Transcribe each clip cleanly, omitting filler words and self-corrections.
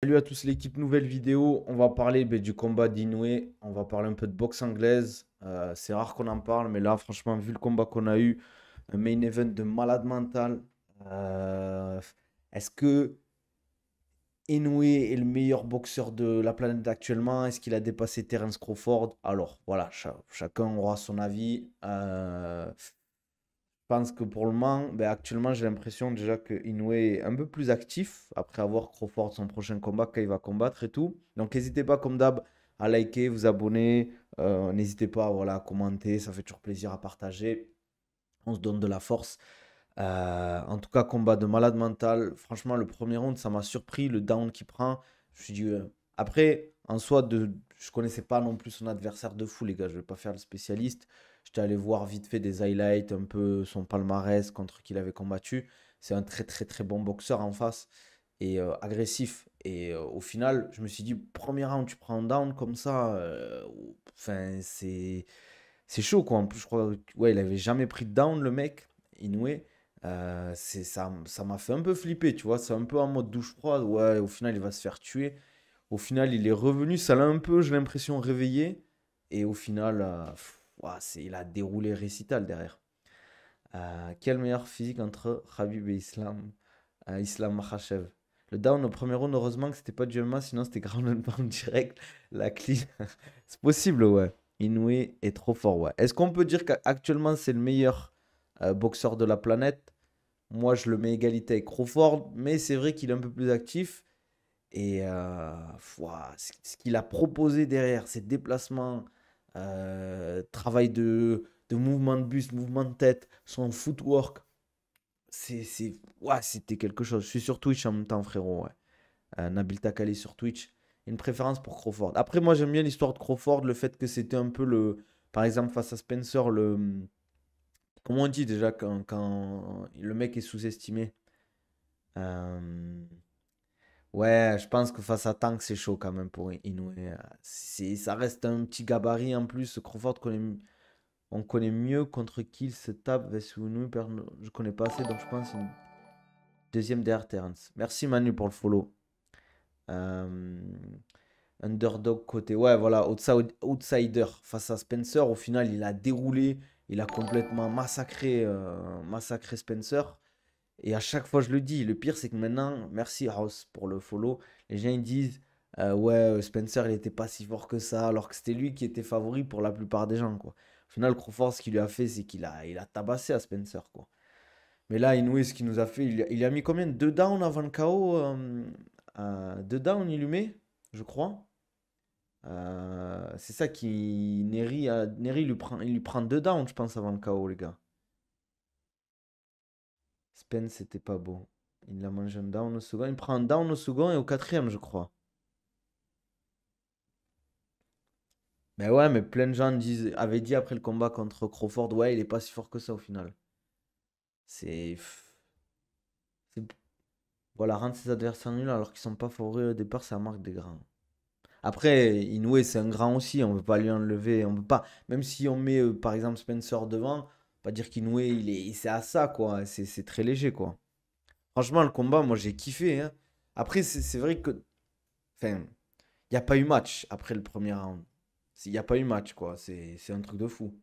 Salut à tous l'équipe, nouvelle vidéo. On va parler du combat d'Inoue. On va parler un peu de boxe anglaise. C'est rare qu'on en parle, mais là, franchement, vu le combat qu'on a eu, un main event de malade mental. euh, Est-ce que Inoue est le meilleur boxeur de la planète actuellement? Est-ce qu'il a dépassé Terence Crawford? Alors, voilà, chacun aura son avis. Je pense que pour le moment, actuellement, j'ai l'impression déjà que Inoue est un peu plus actif après avoir Crawford son prochain combat, quand il va combattre et tout. Donc, n'hésitez pas, comme d'hab, à liker, vous abonner. N'hésitez pas, voilà, à commenter, ça fait toujours plaisir à partager. On se donne de la force. En tout cas, combat de malade mental. Franchement, le premier round, ça m'a surpris. Le down qu'il prend. Je me suis dit, après, en soi, je connaissais pas non plus son adversaire de fou, les gars. Je vais pas faire le spécialiste. J'étais allé voir vite fait des highlights, un peu son palmarès contre qui il avait combattu. C'est un très, très, très bon boxeur en face et agressif. Et au final, je me suis dit, premier round, tu prends un down comme ça. Enfin, c'est chaud, quoi. En plus, je crois, ouais, il avait jamais pris de down, le mec, Inoue. Ça m'a fait un peu flipper, tu vois. C'est un peu en mode douche froide. Ouais, au final, il va se faire tuer. Au final, il est revenu. Ça l'a un peu, j'ai l'impression, réveillé. Et au final, ouah, il a déroulé récital derrière. Quel meilleur physique entre Khabib et Islam Makhachev. Le down au premier round, heureusement que c'était pas du MMA, sinon c'était ground and pound direct. La clean. C'est possible, ouais. Inoue est trop fort, ouais. Est-ce qu'on peut dire qu'actuellement c'est le meilleur boxeur de la planète? Moi, je le mets égalité avec Crawford, mais c'est vrai qu'il est un peu plus actif. Et ouah, ce qu'il a proposé derrière, ses déplacements, travail de mouvement de buste, mouvement de tête, son footwork, ouah, c'était quelque chose. Je suis sur Twitch en même temps, frérot. Ouais. Nabil Takali sur Twitch. Une préférence pour Crawford. Après, moi, j'aime bien l'histoire de Crawford, le fait que c'était un peu le. Par exemple, face à Spencer, le. Comment on dit déjà quand le mec est sous-estimé? Euh, Ouais, je pense que face à Tank, c'est chaud quand même pour Inoue. Ça reste un petit gabarit en plus. Crawford, on connaît mieux contre qui il se tape. Inoue, je connais pas assez, donc je pense une deuxième derrière Terence. Merci Manu pour le follow. Euh, Underdog côté. Ouais, voilà, outsider face à Spencer. Au final, il a déroulé. Il a complètement massacré Spencer. Et à chaque fois, je le dis. Le pire, c'est que maintenant, merci House pour le follow. Les gens ils disent ouais, Spencer, il était pas si fort que ça, alors que c'était lui qui était favori pour la plupart des gens, quoi. Au final, Crawford, ce qu'il lui a fait, c'est qu'il a tabassé à Spencer, quoi. Mais là, Inoue, ce qu'il nous a fait, il a mis combien? Deux downs avant le KO. Deux downs, il lui met, je crois. C'est ça qui. Neri il lui prend deux downs, je pense, avant le KO, les gars. Spence, c'était pas beau. Il a mangé un down au second. Il prend un down au second et au quatrième, je crois. Mais ouais, mais plein de gens avaient dit après le combat contre Crawford, ouais, il est pas si fort que ça au final. C'est. c'est- Voilà, rendre ses adversaires nuls alors qu'ils sont pas favoris au départ, ça marque des grands. Après, Inoue, c'est un grand aussi, on peut pas lui enlever. On peut pas. Même si on met par exemple Spencer devant, pas dire qu'Inoue, c'est à ça, quoi. C'est très léger, quoi. Franchement, le combat, moi j'ai kiffé, hein. Après, c'est vrai que. Enfin, il n'y a pas eu match après le premier round. Il n'y a pas eu match, quoi. C'est un truc de fou.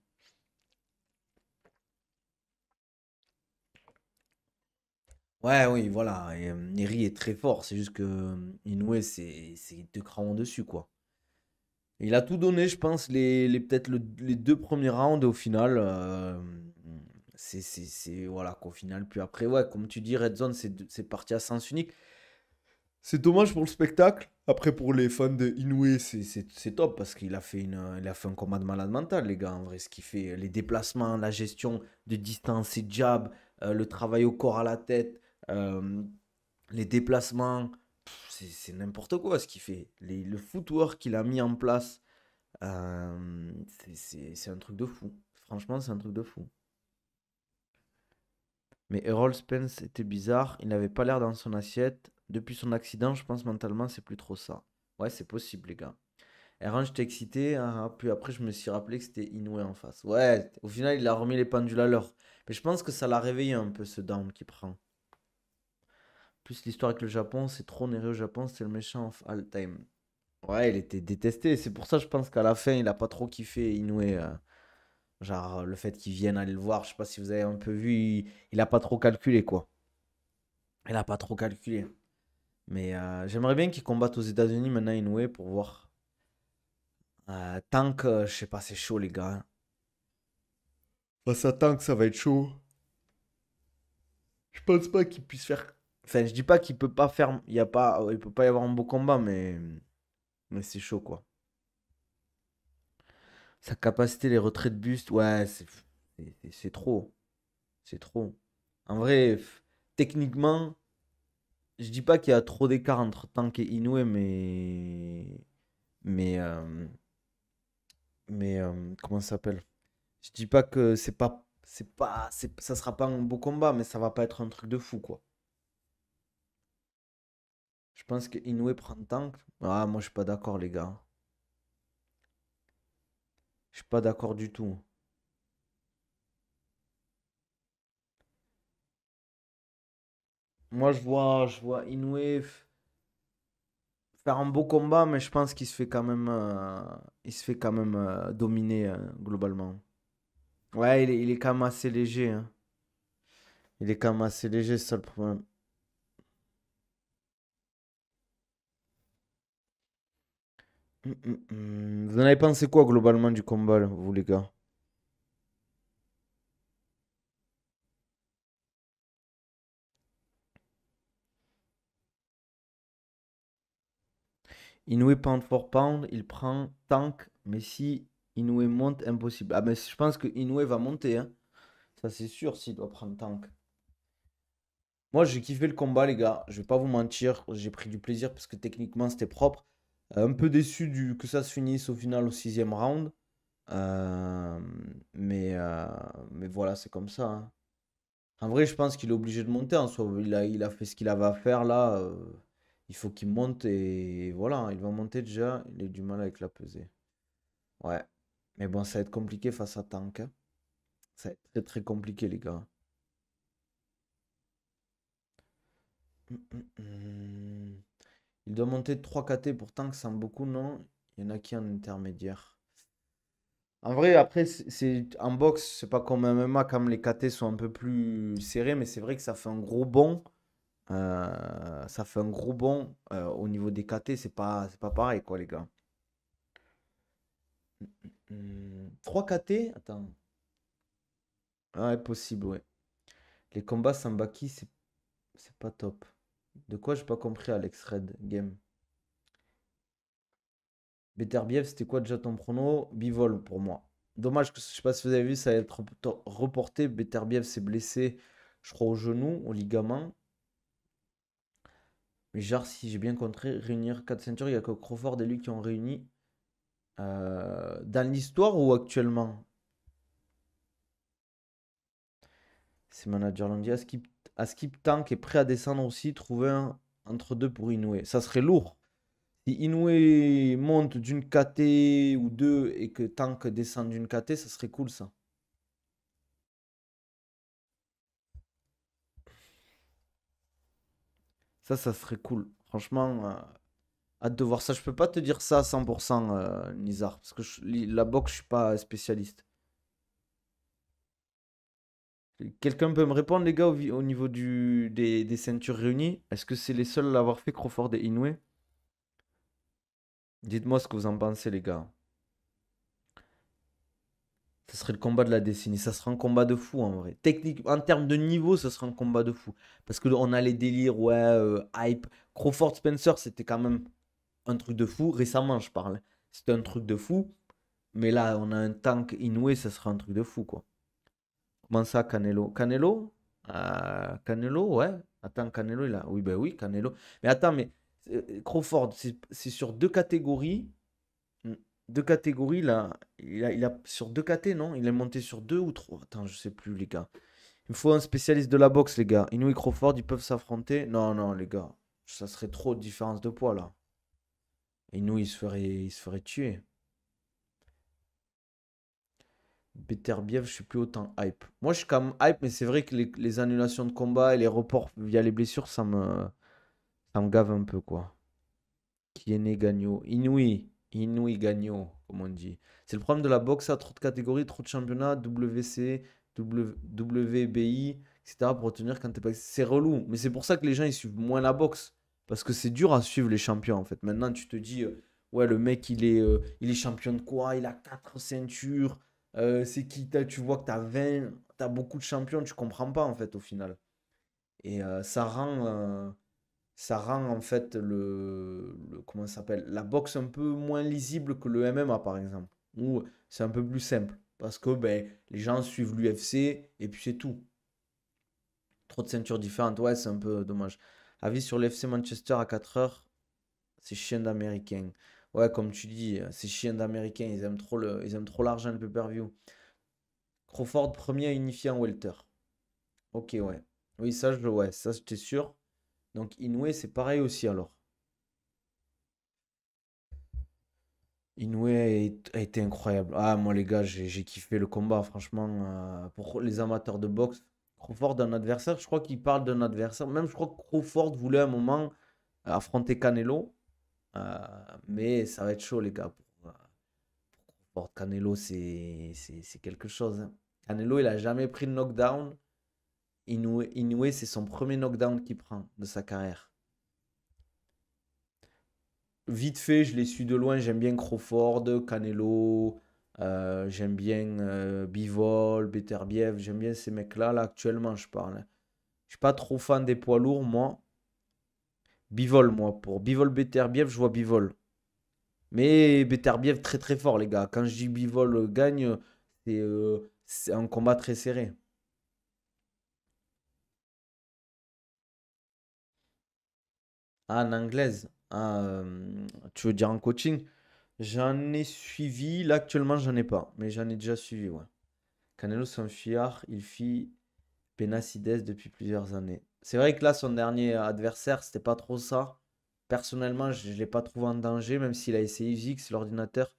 Ouais, oui, voilà. Et, Neri est très fort. C'est juste que Inoue, c'est deux crans dessus, quoi. Il a tout donné, je pense, peut-être les deux premiers rounds. Au final, voilà, qu'au final. Puis après, ouais, comme tu dis, Red Zone, c'est parti à sens unique. C'est dommage pour le spectacle. Après, pour les fans de Inoue, c'est top parce qu'il a fait un combat de malade mental, les gars. En vrai, ce qu'il fait, les déplacements, la gestion de distance, ses jabs, le travail au corps à la tête, euh, les déplacements, c'est n'importe quoi ce qu'il fait. Le footwork qu'il a mis en place, c'est un truc de fou. Franchement, c'est un truc de fou. Mais Errol Spence était bizarre, il n'avait pas l'air dans son assiette. Depuis son accident, je pense mentalement, c'est plus trop ça. Ouais, c'est possible, les gars. Errol, j'étais excité, hein, puis après, je me suis rappelé que c'était Inoue en face. Ouais, au final, il a remis les pendules à l'heure. Mais je pense que ça l'a réveillé un peu, ce down qu'il prend. Plus l'histoire avec le Japon, c'est trop nerveux au Japon, c'était le méchant of all time. Ouais, il était détesté. C'est pour ça, je pense qu'à la fin, il a pas trop kiffé Inoue. Genre, le fait qu'il vienne aller le voir, je sais pas si vous avez un peu vu, il a pas trop calculé, quoi. Il a pas trop calculé. Mais j'aimerais bien qu'il combatte aux États-Unis maintenant, Inoue, pour voir. Tank, je sais pas, c'est chaud, les gars, hein. Face à Tank, ça va être chaud. Je pense pas qu'il puisse faire. Enfin, je dis pas qu'il peut pas faire. Il y a pas, il peut pas y avoir un beau combat, mais c'est chaud, quoi. Sa capacité, les retraits de buste, ouais, c'est trop. C'est trop. En vrai, techniquement, je dis pas qu'il y a trop d'écart entre Tank et Inoue, mais, comment ça s'appelle? Je dis pas que ça sera pas un beau combat, mais ça va pas être un truc de fou, quoi. Je pense que Inoue prend Tank. Ah, moi, je suis pas d'accord, les gars. Je suis pas d'accord du tout. Moi, je vois Inoue faire un beau combat, mais je pense qu'il se fait quand même, dominer globalement. Ouais, il est quand même assez léger, hein. Il est quand même assez léger, c'est ça le problème. Vous en avez pensé quoi globalement du combat, là, vous les gars? Inoue pound for pound, il prend tank, mais si Inoue monte, impossible. Ah, mais je pense que Inoue va monter, hein. Ça, c'est sûr s'il doit prendre tank. Moi, j'ai kiffé le combat, les gars. Je vais pas vous mentir. J'ai pris du plaisir parce que techniquement, c'était propre. Un peu déçu que ça se finisse au final au sixième round. Euh, mais, euh, mais voilà, c'est comme ça, hein. En vrai, je pense qu'il est obligé de monter en soi. Il a fait ce qu'il avait à faire là. Il faut qu'il monte et voilà, hein, il va monter déjà. Il a du mal avec la pesée. Ouais. Mais bon, ça va être compliqué face à Tank, hein. Ça va être très très compliqué, les gars. Hum. Il doit monter de 3 KT pour Tank, ça semble beaucoup, non? Il y en a qui en intermédiaire. En vrai, après, en boxe, c'est pas comme un MMA, comme les KT sont un peu plus serrés, mais c'est vrai que ça fait un gros bond. Ça fait un gros bond au niveau des KT, c'est pas pareil, quoi, les gars. 3 KT? Attends. Ouais, possible, ouais. Les combats Sambaki, c'est pas top. De quoi j'ai pas compris, Alex Red Game? Beterbiev, c'était quoi déjà ton prono? Bivol pour moi. Dommage que je sais pas si vous avez vu, ça va être reporté. Beterbiev s'est blessé, je crois, au genou, au ligament. Mais genre, si j'ai bien compris, réunir 4 ceintures, il n'y a que Crawford et lui qui ont réuni. Dans l'histoire ou actuellement? C'est manager lundi. Askip Tank est prêt à descendre aussi. Trouver un entre deux pour Inoue. Ça serait lourd. Si Inoue monte d'une KT ou deux et que Tank descend d'une KT, ça serait cool ça. Ça serait cool. Franchement, hâte de voir ça. Je peux pas te dire ça à 100%, Nizar. Parce que la boxe, je suis pas spécialiste. Quelqu'un peut me répondre, les gars, au niveau des ceintures réunies? Est-ce que c'est les seuls à l'avoir fait, Crawford et Inoue? Dites-moi ce que vous en pensez, les gars. Ce serait le combat de la décennie. Ça serait un combat de fou, en vrai. Technique, en termes de niveau, ce serait un combat de fou. Parce qu'on a les délires, ouais, hype. Crawford Spencer, c'était quand même un truc de fou. Récemment, je parle. C'était un truc de fou. Mais là, on a un tank Inoue, ça serait un truc de fou, quoi. Comment ça, Canelo? Canelo? Canelo, ouais. Attends, Canelo, il a. Oui, ben oui, Canelo. Mais attends, mais Crawford, c'est sur deux catégories. Hmm. Deux catégories, là. Sur deux KT, non? Il est monté sur deux ou trois? Attends, je sais plus, les gars. Il me faut un spécialiste de la boxe, les gars. Inoue et Crawford, ils peuvent s'affronter. Non, non, les gars. Ça serait trop de différence de poids, là. Inoue, il se ferait tuer. Beterbiev, je suis plus autant hype. Moi, je suis quand même hype, mais c'est vrai que les annulations de combat et les reports via les blessures, Ça me gave un peu, quoi. Qui est né Gagno. Inouï. Inouï Gagno, comme on dit. C'est le problème de la boxe, à trop de catégories, trop de championnats, WC, WBI, etc. pour retenir quand t'es pas. C'est relou. Mais c'est pour ça que les gens ils suivent moins la boxe. Parce que c'est dur à suivre les champions, en fait. Maintenant, tu te dis, ouais, le mec, il est champion de quoi? Il a 4 ceintures. C'est qui? Tu vois que t'as 20, t'as beaucoup de champions, tu comprends pas, en fait, au final. Et ça rend en fait comment ça s'appelle? La boxe un peu moins lisible que le MMA par exemple. Où c'est un peu plus simple. Parce que ben, les gens suivent l'UFC et puis c'est tout. Trop de ceintures différentes, ouais, c'est un peu dommage. Avis sur l'FC Manchester à 4 heures, c'est chien d'américain. Ouais, comme tu dis, c'est chien d'américain, ils aiment trop l'argent, le pay-per-view. Crawford, premier à unifier en welter. Ok, ouais. Oui, ouais, ça j'étais sûr. Donc Inoue, c'est pareil aussi alors. Inoue a été incroyable. Ah, moi, les gars, j'ai kiffé le combat, franchement. Pour les amateurs de boxe, Crawford, un adversaire, je crois qu'il parle d'un adversaire. Même, je crois que Crawford voulait à un moment affronter Canelo. Euh, mais ça va être chaud, les gars. Pour Crawford, Canelo, c'est quelque chose, hein. Canelo, il a jamais pris de knockdown. Inoue, c'est son premier knockdown qu'il prend de sa carrière. Vite fait, je les suis de loin. J'aime bien Crawford, Canelo. J'aime bien Bivol, Beterbiev. J'aime bien ces mecs-là. Là, actuellement, je parle, hein. Je suis pas trop fan des poids lourds, moi. Bivol, moi. Pour Bivol, Beterbiev, je vois Bivol. Mais Beterbiev, très très fort, les gars. Quand je dis Bivol gagne, c'est un combat très serré. Ah, en anglaise. Ah, tu veux dire en coaching? J'en ai suivi. Là, actuellement, j'en ai pas. Mais j'en ai déjà suivi, ouais. Canelo Sanfiar, il fit Benacides depuis plusieurs années. C'est vrai que là, son dernier adversaire, c'était pas trop ça. Personnellement, je ne l'ai pas trouvé en danger, même s'il a essayé X, l'ordinateur,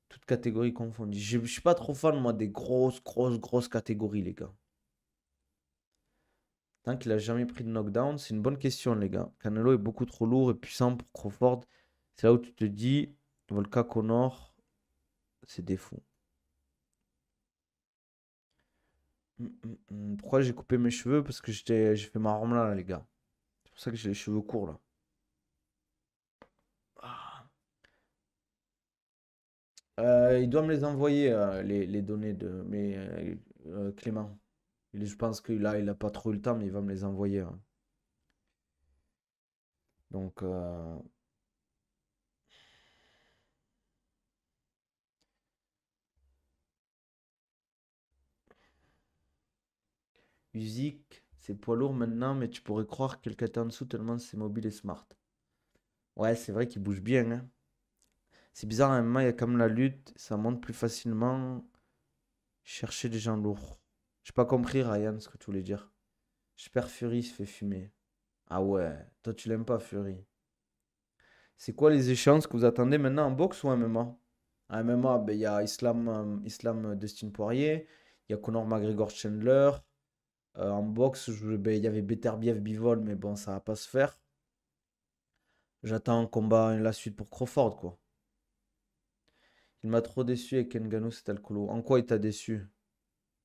toute catégorie confondue. Je ne suis pas trop fan, moi, des grosses, grosses, grosses catégories, les gars. Tant qu'il a jamais pris de knockdown, c'est une bonne question, les gars. Canelo est beaucoup trop lourd et puissant pour Crawford. C'est là où tu te dis, Volka Connor, c'est des fous. Pourquoi j'ai coupé mes cheveux? Parce que j'ai fait ma rhum là, les gars. C'est pour ça que j'ai les cheveux courts, là. Ah. Il doit me les envoyer, les données de Clément. Je pense il a pas trop eu le temps, mais il va me les envoyer, hein. Donc, musique, c'est poids lourd maintenant, mais tu pourrais croire quelqu'un est en dessous tellement c'est mobile et smart. Ouais, c'est vrai qu'il bouge bien, hein. C'est bizarre, à un moment, il y a comme la lutte, ça monte plus facilement. Chercher des gens lourds. J'ai pas compris, Ryan, ce que tu voulais dire. J'espère Fury se fait fumer. Ah ouais, toi tu l'aimes pas, Fury. C'est quoi les échéances que vous attendez maintenant en boxe ou en MMA? En MMA, ben, il y a Islam Dustin Poirier, il y a Conor McGregor Chandler. En boxe, ben, il y avait Beterbiev Bivol, mais bon, ça va pas se faire. J'attends un combat, la suite pour Crawford, quoi. Il m'a trop déçu avec Ngannou, cet alcoolo. En quoi il t'a déçu?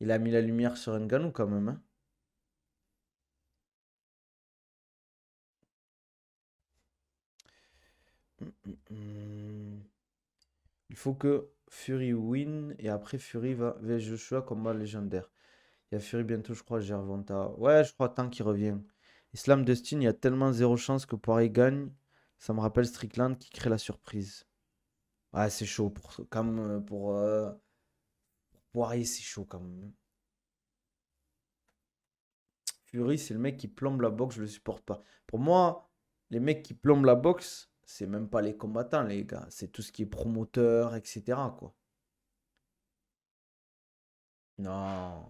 Il a mis la lumière sur Ngannou quand même, hein. Hum, hum, hum. Il faut que Fury win et après Fury va vers Joshua combat légendaire. Il y a Fury bientôt, je crois, Gervonta. Ouais, je crois tant qu'il revient. Islam Dustin, il y a tellement zéro chance que Poirier gagne. Ça me rappelle Strickland qui crée la surprise. Ouais, c'est chaud pour Poirier, c'est chaud quand même. Fury, c'est le mec qui plombe la boxe, je le supporte pas. Pour moi, les mecs qui plombent la boxe, c'est même pas les combattants, les gars. C'est tout ce qui est promoteur, etc., quoi. Non.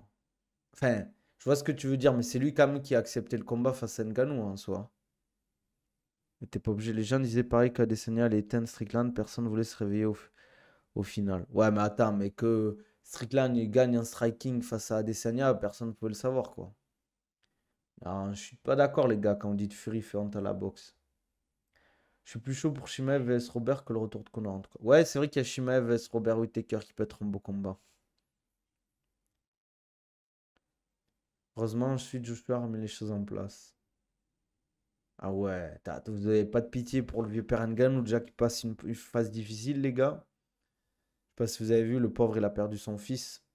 Enfin, je vois ce que tu veux dire, mais c'est lui quand même qui a accepté le combat face à Ngannou en soi. Mais t'es pas obligé. Les gens disaient pareil qu'Adesanya allait éteindre Strickland, personne ne voulait se réveiller au final. Ouais, mais attends, mais que Strickland il gagne en striking face à Adesanya, personne ne pouvait le savoir, quoi. Ah, je suis pas d'accord, les gars, quand vous dites Fury fait honte à la boxe. Je suis plus chaud pour Shimaev vs Robert que le retour de Conor, en tout cas. Ouais, c'est vrai qu'il y a Shimaev vs Robert Whittaker qui peut être un beau combat. Heureusement, ensuite, Joshua remet les choses en place. Ah ouais, vous avez pas de pitié pour le vieux Perengan ou déjà qu'il passe une phase difficile, les gars. Je sais pas si vous avez vu, le pauvre, il a perdu son fils.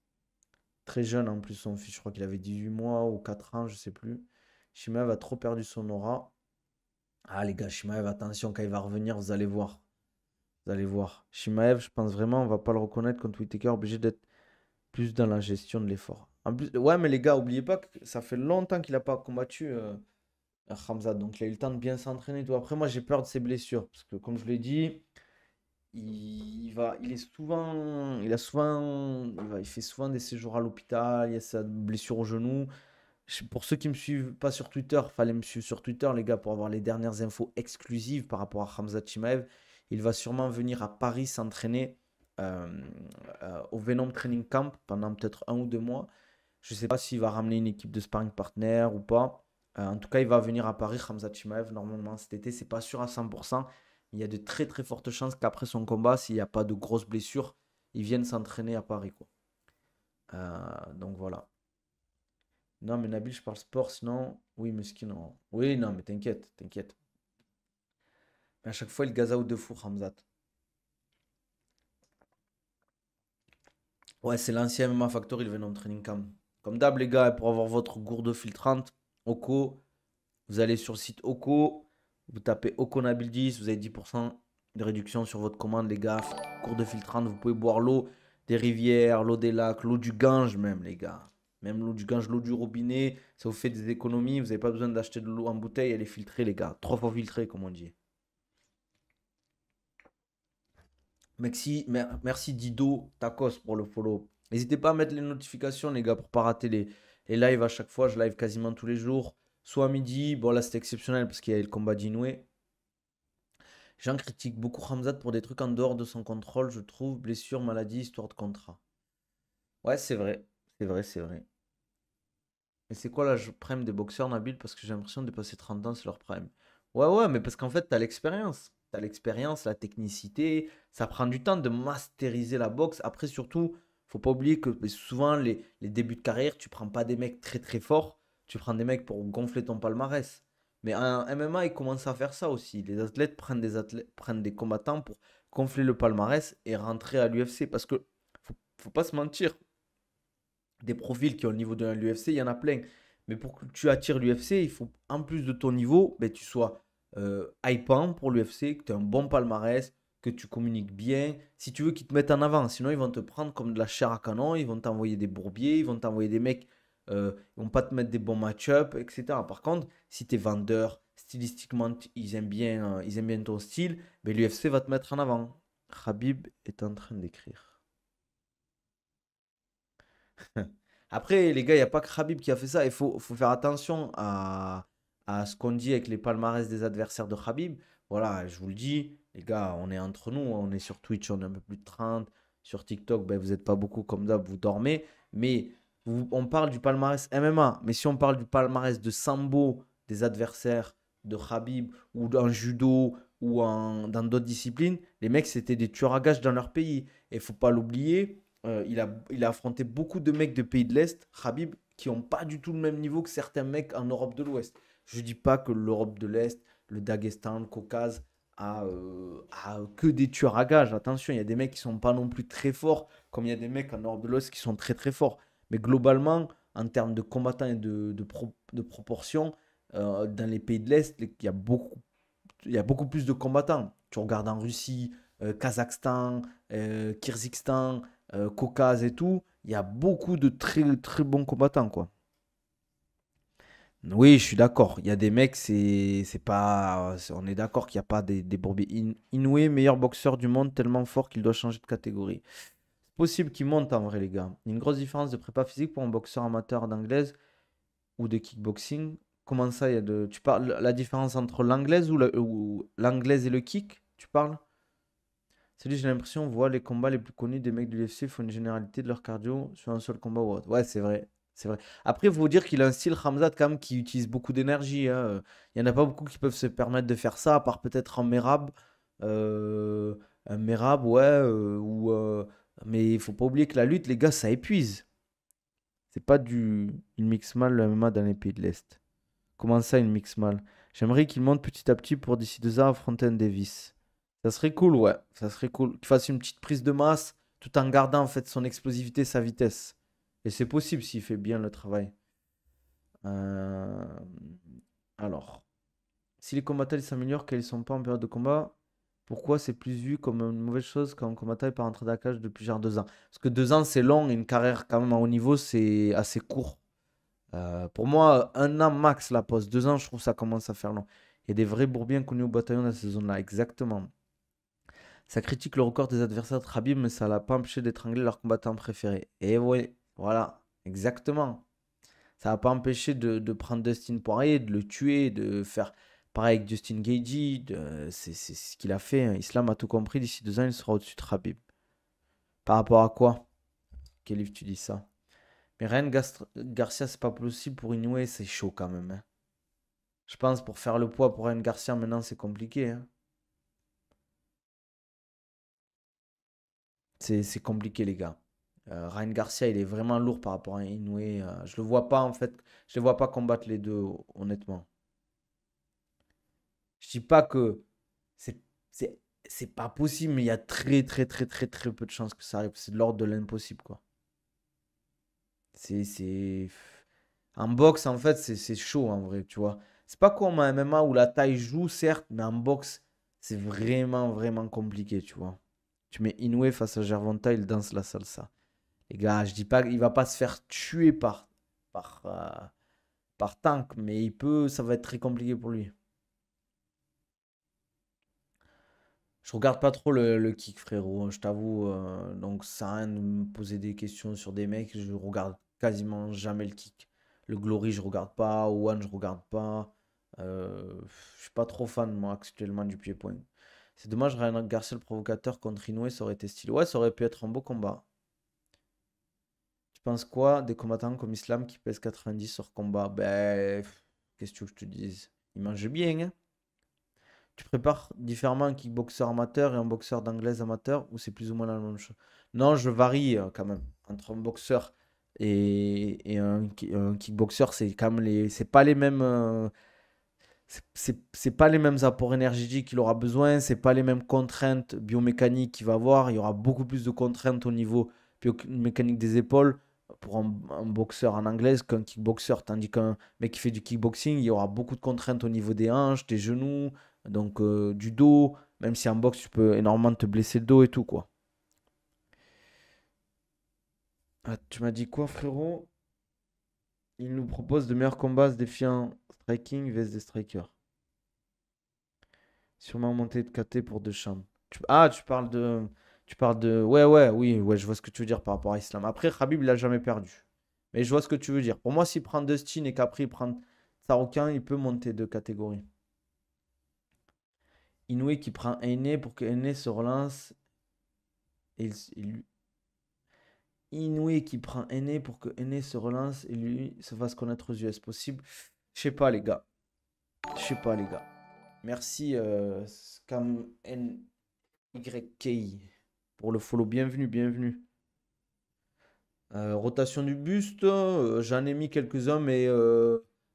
Très jeune en plus, son fils, je crois qu'il avait 18 mois ou 4 ans, je sais plus. Shimaev a trop perdu son aura. Ah les gars, Shimaev, attention, quand il va revenir, vous allez voir. Vous allez voir. Shimaev, je pense vraiment, on va pas le reconnaître contre Whittaker, obligé d'être plus dans la gestion de l'effort. En plus, ouais, mais les gars, oubliez pas que ça fait longtemps qu'il n'a pas combattu Khamzat, donc il a eu le temps de bien s'entraîner et tout. Après, moi, j'ai peur de ses blessures, parce que comme je l'ai dit, il est souvent, il a souvent, il fait souvent des séjours à l'hôpital, il y a sa blessure au genou. Pour ceux qui me suivent pas sur Twitter, fallait me suivre sur Twitter, les gars, pour avoir les dernières infos exclusives par rapport à Khamzat Chimaev. Il va sûrement venir à Paris s'entraîner euh, au Venom Training Camp pendant peut-être 1 ou 2 mois. Je ne sais pas s'il va ramener une équipe de sparring partner ou pas. En tout cas, il va venir à Paris, Khamzat Chimaev, normalement cet été. C'est pas sûr à 100%. Il y a de très très fortes chances qu'après son combat, s'il n'y a pas de grosses blessures, il vienne s'entraîner à Paris, quoi. Donc voilà. Non, mais Nabil, je parle sport, sinon. Oui, Muskin, non. Oui, non, mais t'inquiète, t'inquiète. Mais à chaque fois, il gaza out de fou, Hamzat. Ouais, c'est l'ancien MMA Factory, le Venom Training Camp. Comme d'hab, les gars, pour avoir votre gourde filtrante, Oko, vous allez sur le site Oko, vous tapez Oko Nabil 10, vous avez 10% de réduction sur votre commande, les gars. Gourde filtrante, vous pouvez boire l'eau des rivières, l'eau des lacs, l'eau du Gange, même, les gars. Même l'eau du Gange, l'eau du robinet, ça vous fait des économies. Vous n'avez pas besoin d'acheter de l'eau en bouteille, elle est filtrée, les gars. 3 fois filtrée, comme on dit. Merci Dido Tacos pour le follow. N'hésitez pas à mettre les notifications, les gars, pour pas rater les lives à chaque fois. Je live quasiment tous les jours. Soit à midi. Bon, là, c'était exceptionnel parce qu'il y a eu le combat d'Inoue. J'en critique beaucoup Hamzat pour des trucs en dehors de son contrôle, je trouve. Blessure, maladie, histoire de contrat. Ouais, c'est vrai. C'est vrai, c'est vrai. Mais c'est quoi l'âge prime des boxeurs, Nabil? Parce que j'ai l'impression de dépasser 30 ans, c'est leur prime. Ouais, ouais, mais parce qu'en fait, t'as l'expérience. T'as l'expérience, la technicité. Ça prend du temps de masteriser la boxe. Après, surtout, faut pas oublier que souvent, les débuts de carrière, tu prends pas des mecs très très forts. Tu prends des mecs pour gonfler ton palmarès. Mais en MMA, ils commencent à faire ça aussi. Les athlètes prennent des combattants pour gonfler le palmarès et rentrer à l'UFC. Parce que, faut pas se mentir, des profils qui ont le niveau de l'UFC, il y en a plein. Mais pour que tu attires l'UFC, il faut, en plus de ton niveau, ben, tu sois hypant pour l'UFC, que tu aies un bon palmarès, que tu communiques bien. Si tu veux qu'ils te mettent en avant, sinon ils vont te prendre comme de la chair à canon, ils vont t'envoyer des bourbiers, ils vont t'envoyer des mecs, ils vont pas te mettre des bons match-up, etc. Par contre, si tu es vendeur, stylistiquement, ils aiment bien ton style, ben, l'UFC va te mettre en avant. Khabib est en train d'écrire. Après, les gars, il n'y a pas que Khabib qui a fait ça. Il faut faire attention à ce qu'on dit avec les palmarès des adversaires de Khabib. Voilà, je vous le dis, les gars, on est entre nous. On est sur Twitch, on est un peu plus de 30. Sur TikTok, ben, vous n'êtes pas beaucoup comme d'hab, vous dormez. Mais on parle du palmarès MMA. Mais si on parle du palmarès de Sambo, des adversaires de Khabib, ou en judo, ou dans d'autres disciplines, les mecs, c'était des tueurs à gages dans leur pays. Et il ne faut pas l'oublier. Il a affronté beaucoup de mecs de pays de l'Est, Khabib, qui n'ont pas du tout le même niveau que certains mecs en Europe de l'Ouest. Je ne dis pas que l'Europe de l'Est, le Daghestan, le Caucase, a que des tueurs à gages. Attention, il y a des mecs qui ne sont pas non plus très forts, comme il y a des mecs en Europe de l'Ouest qui sont très très forts. Mais globalement, en termes de combattants et de proportions, dans les pays de l'Est, il y a beaucoup plus de combattants. Tu regardes en Russie, Kazakhstan, Kyrgyzstan, Caucase et tout, il y a beaucoup de très très bons combattants, quoi. Oui, je suis d'accord. Il y a des mecs, c'est pas. On est d'accord qu'il n'y a pas des bourbiers. Inoue, meilleur boxeur du monde, tellement fort qu'il doit changer de catégorie. C'est possible qu'il monte en vrai, les gars. Il y a une grosse différence de prépa physique pour un boxeur amateur d'anglaise ou de kickboxing. Comment ça, il y a de. Tu parles la différence entre l'anglaise ou l'anglaise et le kick, tu parles? Salut, j'ai l'impression, on voit les combats les plus connus des mecs de l'UFC font une généralité de leur cardio sur un seul combat ou autre. Ouais, c'est vrai. C'est vrai. Après, il faut dire qu'il a un style Khamzat quand même qui utilise beaucoup d'énergie, hein. Il n'y en a pas beaucoup qui peuvent se permettre de faire ça, à part peut-être en Merab. Euh, un Merab, ouais. Mais il faut pas oublier que la lutte, les gars, ça épuise. C'est pas du. Il mixe mal le MMA dans les pays de l'Est. Comment ça, il mixe mal? J'aimerais qu'il monte petit à petit pour d'ici 2 ans affronter un Davis. Ça serait cool, ouais. Ça serait cool. Qu'il fasse une petite prise de masse tout en gardant en fait son explosivité, sa vitesse. Et c'est possible s'il fait bien le travail. Euh, Alors, si les combattants ils s'améliorent, qu'ils ne sont pas en période de combat, pourquoi c'est plus vu comme une mauvaise chose quand un combattant est pas rentré dans la cage depuis genre 2 ans? Parce que 2 ans, c'est long et une carrière quand même à haut niveau, c'est assez court. Pour moi, 1 an max la pause. 2 ans, je trouve ça commence à faire long. Il y a des vrais bourbiens connus au bataillon dans ces zones-là, exactement. Ça critique le record des adversaires de Khabib, mais ça l'a pas empêché d'étrangler leur combattant préféré. Et oui, voilà, exactement. Ça n'a pas empêché de prendre Dustin Poirier, de le tuer, de faire pareil avec Justin Gaethje. C'est ce qu'il a fait, hein. Islam a tout compris. D'ici 2 ans, il sera au-dessus de Khabib. Par rapport à quoi? Quel livre tu dis ça? Mais Ryan Garcia, c'est pas possible pour Inoue, c'est chaud quand même, hein. Je pense pour faire le poids pour Ryan Garcia maintenant, c'est compliqué, hein. C'est compliqué, les gars. Ryan Garcia, il est vraiment lourd par rapport à Inoue. Je le vois pas, en fait. Je le vois pas combattre les deux, honnêtement. Je dis pas que c'est c'est c'est pas possible, mais il y a très très très très très peu de chances que ça arrive. C'est de l'ordre de l'impossible, quoi. C'est En boxe, en fait, c'est chaud en vrai, tu vois. C'est pas comme en MMA où la taille joue, certes, mais en boxe, c'est vraiment vraiment compliqué, tu vois. Tu mets Inoue face à Gervonta, il danse la salsa. Les gars, je dis pas qu'il va pas se faire tuer par, euh, par Tank, mais ça va être très compliqué pour lui. Je regarde pas trop le kick, frérot, je t'avoue. Donc, ça sert à rien de me poser des questions sur des mecs. Je regarde quasiment jamais le kick. Le Glory, je regarde pas. One, je regarde pas. Je suis pas trop fan, moi, actuellement, du pied-point. C'est dommage, Ryan Garcia, le provocateur contre Inoue, ça aurait été stylé. Ouais, ça aurait pu être un beau combat. Tu penses quoi des combattants comme Islam qui pèsent 90 sur combat? Ben, qu'est-ce que tu veux que je te dise? Ils mangent bien, hein. Tu prépares différemment un kickboxer amateur et un boxeur d'anglaise amateur ou c'est plus ou moins la même chose? Non, je varie quand même entre un boxeur et un kickboxer. C'est quand même c'est pas les mêmes, c'est pas les mêmes apports énergétiques qu'il aura besoin. C'est pas les mêmes contraintes biomécaniques qu'il va avoir. Il y aura beaucoup plus de contraintes au niveau biomécanique des épaules pour un boxeur en anglaise qu'un kickboxer. Tandis qu'un mec qui fait du kickboxing, il y aura beaucoup de contraintes au niveau des hanches, des genoux, donc du dos. Même si en boxe, tu peux énormément te blesser le dos et tout, quoi. Ah, tu m'as dit quoi, frérot? Il nous propose de meilleurs combats se défiant striking vs des strikers. Sûrement monté de KT pour Deschamps. Ah, tu parles de. Ouais, ouais, oui, ouais, je vois ce que tu veux dire par rapport à Islam. Après, Khabib, il a jamais perdu. Mais je vois ce que tu veux dire. Pour moi, s'il prend Dustin et qu'après il prend Saroukian, il peut monter de catégorie. Inoue qui prend Aine pour que Aine se relance. Et Inoue qui prend Aine pour que Aine se relance et lui se fasse connaître aux US possible. Je sais pas, les gars. Je sais pas, les gars. Merci, Scam NYK, pour le follow. Bienvenue, bienvenue. Rotation du buste, j'en ai mis quelques-uns, mais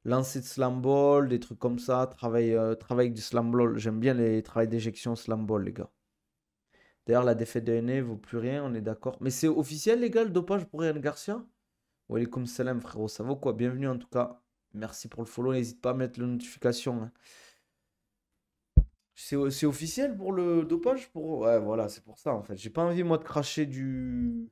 lancer de slam ball, des trucs comme ça, travail avec du slam ball. J'aime bien les travails d'éjection slam ball, les gars. D'ailleurs, la défaite de N vaut plus rien, on est d'accord. Mais c'est officiel, les gars, le dopage pour Ryan Garcia? Walaikum salam, frérot. Ça vaut quoi? Bienvenue en tout cas. Merci pour le follow. N'hésite pas à mettre la notification, hein. C'est officiel pour le dopage pour. Ouais, voilà, c'est pour ça en fait. J'ai pas envie, moi, de cracher de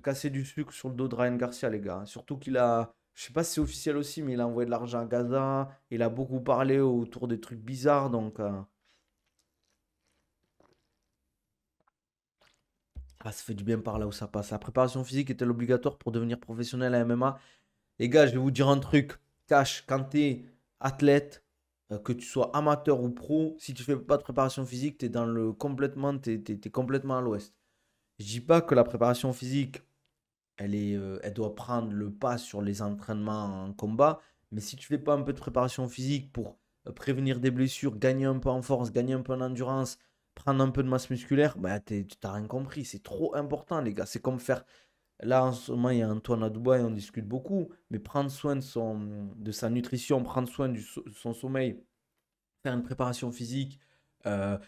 casser du sucre sur le dos de Ryan Garcia, les gars. Surtout qu'il a. Je sais pas si c'est officiel aussi, mais il a envoyé de l'argent à Gaza. Il a beaucoup parlé autour des trucs bizarres. Donc, ça fait du bien par là où ça passe. La préparation physique est-elle obligatoire pour devenir professionnel à MMA? Les gars, je vais vous dire un truc. Cash, quand tu es athlète, que tu sois amateur ou pro, si tu fais pas de préparation physique, tu es complètement à l'ouest. Je dis pas que la préparation physique elle doit prendre le pas sur les entraînements en combat. Mais si tu fais pas un peu de préparation physique pour prévenir des blessures, gagner un peu en force, gagner un peu en endurance, prendre un peu de masse musculaire, bah, tu n'as rien compris. C'est trop important, les gars. C'est comme faire. Là, en ce moment, il y a Antoine à Dubaï, on discute beaucoup. Mais prendre soin de sa nutrition, prendre soin de son sommeil, faire une préparation physique,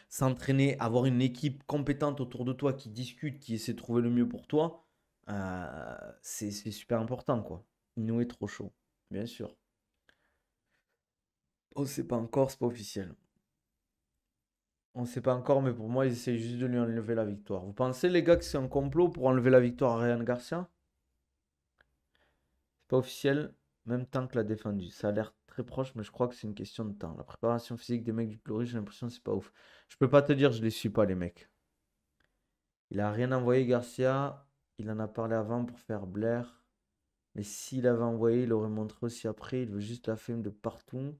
s'entraîner, avoir une équipe compétente autour de toi qui discute, qui essaie de trouver le mieux pour toi, c'est super important, quoi. Inoue est trop chaud, bien sûr. On ne sait pas encore, c'est pas officiel. On ne sait pas encore, mais pour moi, ils essaient juste de lui enlever la victoire. Vous pensez, les gars, que c'est un complot pour enlever la victoire à Ryan Garcia? C'est pas officiel, même temps que l'a défendu. Ça a l'air très proche, mais je crois que c'est une question de temps. La préparation physique des mecs du Glory, j'ai l'impression que c'est pas ouf. Je peux pas te dire, je les suis pas, les mecs. Il a rien envoyé, Garcia. Il en a parlé avant pour faire Blair. Mais s'il avait envoyé, il aurait montré aussi après. Il veut juste la film de partout.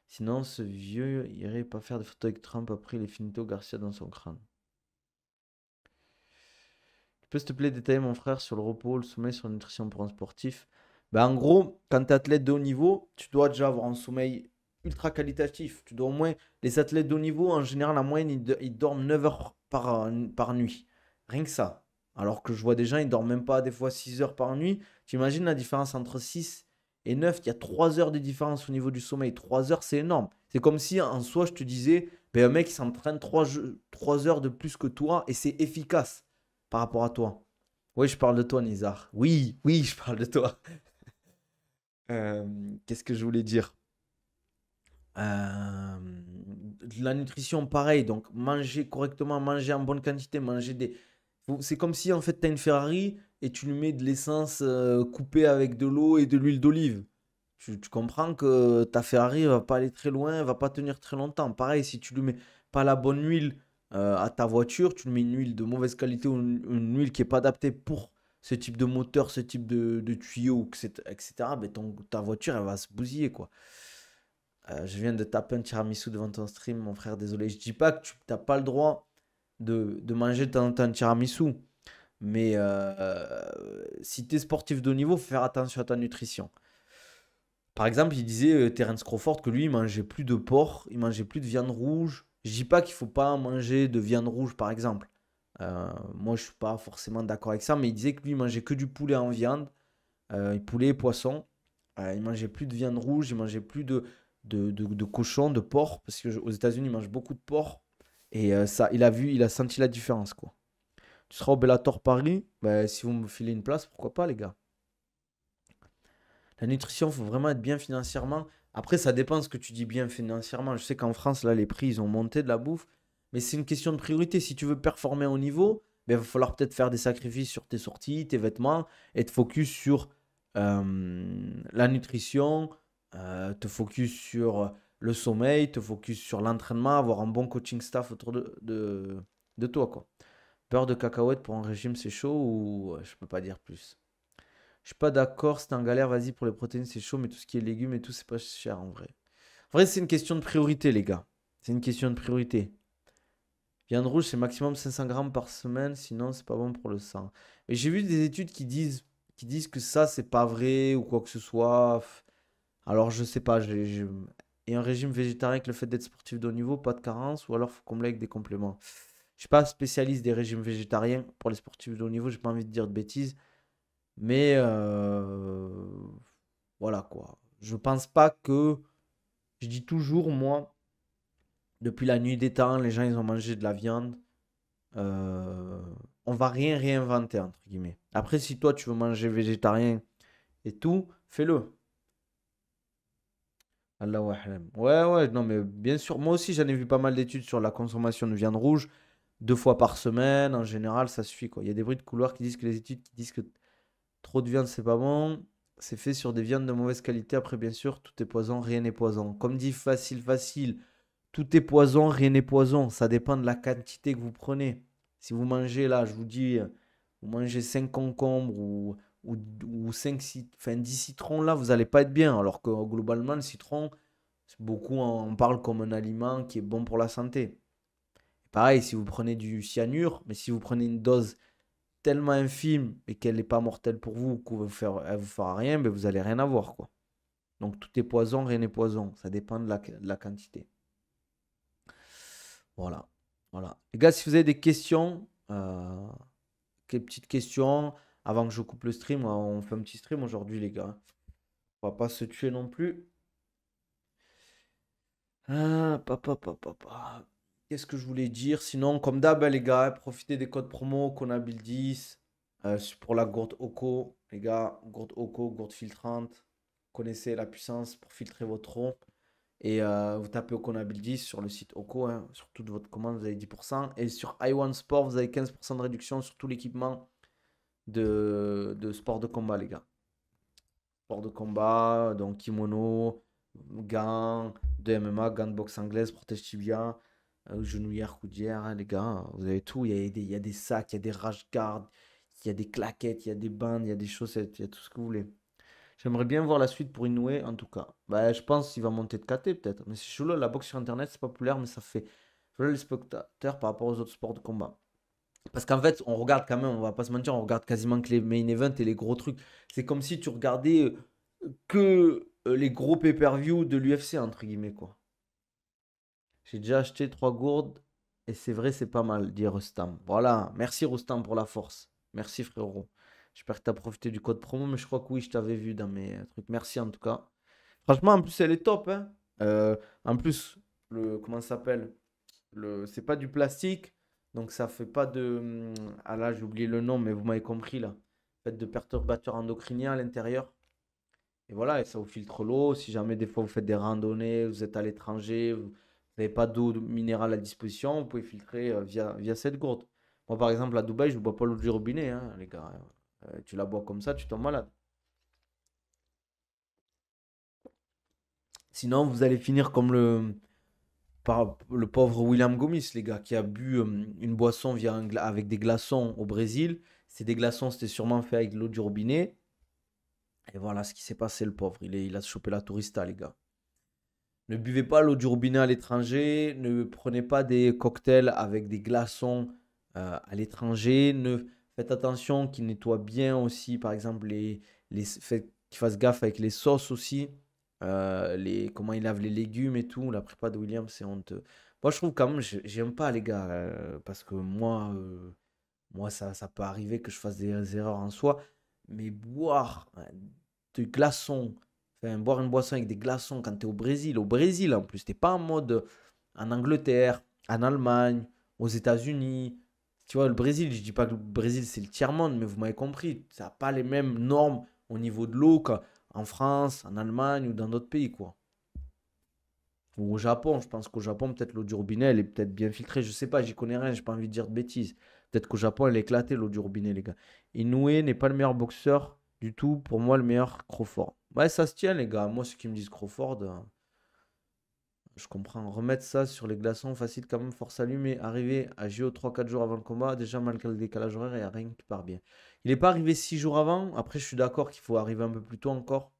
Sinon, ce vieux irait pas faire de photos avec Trump après les finito Garcia dans son crâne. Tu peux s'il te plaît détailler, mon frère, sur le repos, le sommeil, sur la nutrition pour un sportif? Bah, en gros, quand tu es athlète de haut niveau, tu dois déjà avoir un sommeil ultra qualitatif. Tu dois au moins. Les athlètes de haut niveau, en général, en moyenne, ils dorment 9 heures par nuit. Rien que ça. Alors que je vois des gens, ils dorment même pas des fois 6 heures par nuit. Tu imagines la différence entre 6 et 9? Il y a 3 heures de différence au niveau du sommeil. 3 heures, c'est énorme. C'est comme si en soi, je te disais, ben, un mec il s'entraîne 3 heures de plus que toi et c'est efficace par rapport à toi. Oui, je parle de toi, Nizar. Oui, oui, je parle de toi. Euh, Qu'est-ce que je voulais dire? Euh, la nutrition, pareil. Donc, manger correctement, manger en bonne quantité, manger des. C'est comme si en fait tu as une Ferrari et tu lui mets de l'essence coupée avec de l'eau et de l'huile d'olive. Tu comprends que ta Ferrari va pas aller très loin, elle va pas tenir très longtemps. Pareil, si tu lui mets pas la bonne huile à ta voiture, tu lui mets une huile de mauvaise qualité ou une huile qui est pas adaptée pour ce type de moteur, ce type de tuyau, etc., ben ta voiture, elle va se bousiller, quoi. Je viens de taper un tiramisu devant ton stream, mon frère, désolé. Je dis pas que tu n'as pas le droit de manger un tiramisu, mais si tu es sportif de haut niveau, faut faire attention à ta nutrition. Par exemple, il disait Terence Crawford que lui, il mangeait plus de porc, il mangeait plus de viande rouge. Je dis pas qu'il faut pas manger de viande rouge, par exemple. Moi, je suis pas forcément d'accord avec ça, mais il disait que lui, il mangeait que du poulet en viande, poulet et poisson. Il mangeait plus de viande rouge, il mangeait plus de cochon, de porc, parce qu'aux États-Unis, ils mangent beaucoup de porc. Et ça, il a senti la différence, quoi. Tu seras au Bellator Paris, ben, si vous me filez une place, pourquoi pas, les gars. La nutrition, il faut vraiment être bien financièrement. Après, ça dépend ce que tu dis bien financièrement. Je sais qu'en France, là, les prix, ils ont monté de la bouffe. Mais c'est une question de priorité. Si tu veux performer au niveau, ben, il va falloir peut-être faire des sacrifices sur tes sorties, tes vêtements, et te focus sur la nutrition, te focus sur le sommeil, te focus sur l'entraînement, avoir un bon coaching staff autour de toi, quoi. Beurre de cacahuète pour un régime, c'est chaud ou je peux pas dire plus. Je suis pas d'accord, c'est en galère, vas-y, pour les protéines, c'est chaud, mais tout ce qui est légumes et tout, c'est pas cher en vrai. En vrai, c'est une question de priorité, les gars. C'est une question de priorité. Viande rouge, c'est maximum 500 grammes par semaine, sinon c'est pas bon pour le sang. Mais j'ai vu des études qui disent que ça, c'est pas vrai ou quoi que ce soit. Alors, je sais pas, et un régime végétarien avec le fait d'être sportif de haut niveau, pas de carence, ou alors faut combler avec des compléments. Je suis pas spécialiste des régimes végétariens pour les sportifs de haut niveau, j'ai pas envie de dire de bêtises. Mais voilà quoi. Je pense pas que. Je dis toujours, moi, depuis la nuit des temps, les gens ils ont mangé de la viande. Euh, on va rien réinventer, entre guillemets. Après, si toi tu veux manger végétarien et tout, fais-le. Allahu a'lam. Ouais, ouais, non, mais bien sûr. Moi aussi, j'en ai vu pas mal d'études sur la consommation de viande rouge. 2 fois par semaine, en général, ça suffit quoi. Il y a des bruits de couloir qui disent que les études qui disent que trop de viande, c'est pas bon. C'est fait sur des viandes de mauvaise qualité. Après, bien sûr, tout est poison, rien n'est poison. Comme dit facile, facile, tout est poison, rien n'est poison. Ça dépend de la quantité que vous prenez. Si vous mangez, là, je vous dis, vous mangez 5 concombres ou 5, enfin, 10 citrons, là, vous n'allez pas être bien. Alors que globalement, le citron, beaucoup en parlent comme un aliment qui est bon pour la santé. Pareil, si vous prenez du cyanure, mais si vous prenez une dose tellement infime et qu'elle n'est pas mortelle pour vous, elle vous fera rien, ben vous allez rien avoir, quoi. Donc tout est poison, rien n'est poison. Ça dépend de la quantité. Voilà. Voilà. Les gars, si vous avez des questions, quelques petites questions, avant que je coupe le stream, on fait un petit stream aujourd'hui, les gars. On va pas se tuer non plus. Ah, Qu'est-ce que je voulais dire? Sinon, comme d'hab, les gars, profitez des codes promo Konabil10 pour la gourde Oko. Les gars, gourde Oko, gourde filtrante. Connaissez la puissance pour filtrer votre eau. Et vous tapez Okonabil10 sur le site Oko. Hein. Sur toute votre commande, vous avez 10%. Et sur iOne Sport, vous avez 15% de réduction sur tout l'équipement de sport de combat, les gars. Sport de combat, donc kimono, gants de MMA, gants de boxe anglaise, protège tibia, genouillère, coudière, hein, les gars. Vous avez tout. Il y a des sacs, il y a des rash guards, il y a des claquettes, il y a des bandes, il y a des chaussettes, il y a tout ce que vous voulez. J'aimerais bien voir la suite pour Inoue, en tout cas. Bah, je pense qu'il va monter de KT, peut-être. Mais c'est chelou, la boxe sur Internet, c'est populaire, mais ça fait voilà les spectateurs par rapport aux autres sports de combat. Parce qu'en fait, on regarde quand même, on va pas se mentir, on regarde quasiment que les main events et les gros trucs. C'est comme si tu regardais que les gros pay-per-view de l'UFC, entre guillemets, quoi. J'ai déjà acheté 3 gourdes et c'est vrai, c'est pas mal, dit Rustam. Voilà, merci Rustam pour la force. Merci frérot. J'espère que tu as profité du code promo, mais je crois que oui, je t'avais vu dans mes trucs. Merci en tout cas. Franchement, en plus, elle est top, hein. En plus, comment ça s'appelle? C'est pas du plastique, donc ça fait pas de. Ah là, j'ai oublié le nom, mais vous m'avez compris là. Fait de perturbateurs endocriniens à l'intérieur. Et voilà, et ça vous filtre l'eau. Si jamais des fois vous faites des randonnées, vous êtes à l'étranger, vous n'avez pas d'eau minérale à disposition, vous pouvez filtrer via cette gourde. Moi, par exemple, à Dubaï, je ne bois pas l'eau du robinet, hein, les gars. Tu la bois comme ça, tu tombes malade. Sinon, vous allez finir comme le pauvre William Gomis, les gars, qui a bu une boisson avec des glaçons au Brésil. Ces des glaçons, c'était sûrement fait avec de l'eau du robinet. Et voilà ce qui s'est passé, le pauvre. Il a chopé la tourista, les gars. Ne buvez pas l'eau du robinet à l'étranger. Ne prenez pas des cocktails avec des glaçons à l'étranger. Faites attention qu'ils nettoient bien aussi. Par exemple, faites qu'ils fassent gaffe avec les sauces aussi. Comment ils lavent les légumes et tout. La prépa de William, c'est honteux. Moi, je trouve quand même, j'aime pas, les gars. Parce que moi ça peut arriver que je fasse des erreurs en soi. Mais boire des glaçons. Enfin, boire une boisson avec des glaçons quand tu es au Brésil en plus, t'es pas en mode en Angleterre, en Allemagne, aux États-Unis. Tu vois, le Brésil, je dis pas que le Brésil c'est le tiers-monde, mais vous m'avez compris, ça n'a pas les mêmes normes au niveau de l'eau qu'en France, en Allemagne ou dans d'autres pays, quoi. Ou au Japon, je pense qu'au Japon, peut-être l'eau du robinet, elle est peut-être bien filtrée. Je sais pas, j'y connais rien, j'ai pas envie de dire de bêtises. Peut-être qu'au Japon, elle est éclatée, l'eau du robinet, les gars. Inoue n'est pas le meilleur boxeur du tout. Pour moi, le meilleur Crawford. Ouais, ça se tient, les gars. Moi, ceux qui me disent Crawford, je comprends. Remettre ça sur les glaçons, facile quand même, force allumée. Arriver à JO 3-4 jours avant le combat, déjà malgré le décalage horaire, il n'y a rien qui part bien. Il n'est pas arrivé 6 jours avant. Après, je suis d'accord qu'il faut arriver un peu plus tôt encore.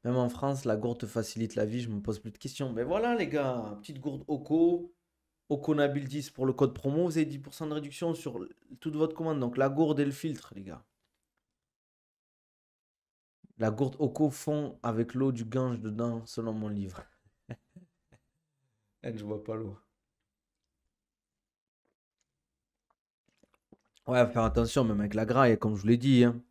Même en France, la gourde te facilite la vie, je me pose plus de questions. Mais voilà, les gars, petite gourde Oko. Okonabil 10 pour le code promo. Vous avez 10% de réduction sur toute votre commande. Donc la gourde et le filtre, les gars. La gourde Oko fond avec l'eau du Gange dedans, selon mon livre. Je vois pas l'eau. Ouais, faire attention, même avec la graille, comme je vous l'ai dit, hein.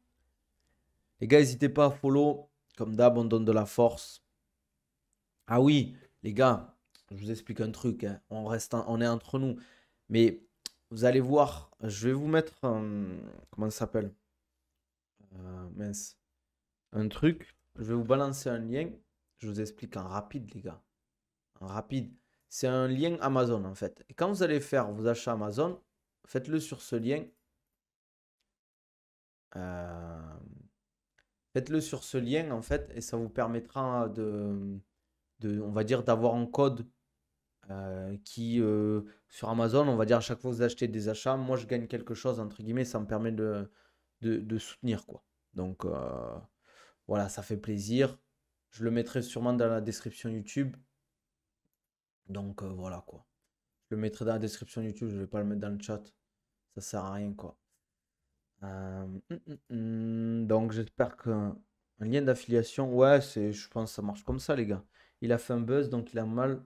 Les gars, n'hésitez pas à follow. Comme d'hab, on donne de la force. Ah oui, les gars, je vous explique un truc, hein. On est entre nous. Mais vous allez voir, je vais vous mettre comment ça s'appelle? Mince. Un truc. Je vais vous balancer un lien. Je vous explique en rapide, les gars. En rapide. C'est un lien Amazon, en fait. Et quand vous allez faire vos achats Amazon, faites-le sur ce lien. Euh, Faites-le sur ce lien, en fait, et ça vous permettra on va dire, d'avoir un code sur Amazon, on va dire, à chaque fois que vous achetez des achats, moi, je gagne quelque chose, entre guillemets, ça me permet de soutenir, quoi. Donc, voilà, ça fait plaisir. Je le mettrai sûrement dans la description YouTube. Donc, voilà, quoi. Je le mettrai dans la description YouTube, je ne vais pas le mettre dans le chat. Ça sert à rien, quoi. Donc, j'espère qu'un un lien d'affiliation, ouais, je pense que ça marche comme ça, les gars. Il a fait un buzz, donc il a mal.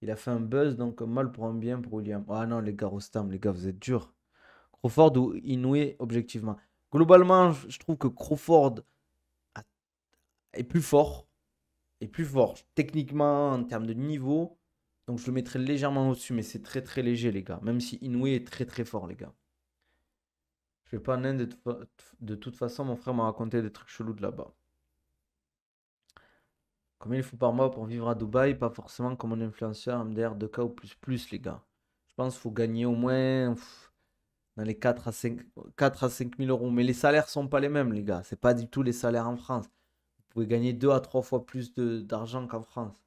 Il a fait un buzz, donc un mal pour un bien pour William. Ah non, les gars, Rostam, les gars, vous êtes durs. Crawford ou Inoue, objectivement. Globalement, je trouve que Crawford est plus fort. Est plus fort techniquement en termes de niveau. Donc je le mettrais légèrement au-dessus, mais c'est très très léger, les gars. Même si Inoue est très très fort, les gars. Je vais pas en Inde de toute façon, mon frère m'a raconté des trucs chelous de là-bas. Combien il faut par mois pour vivre à Dubaï? Pas forcément comme un influenceur, MDR, 2K ou plus, les gars. Je pense qu'il faut gagner au moins dans les 4 à 5 000 euros. Mais les salaires sont pas les mêmes, les gars. C'est pas du tout les salaires en France. Vous pouvez gagner 2 à 3 fois plus d'argent qu'en France.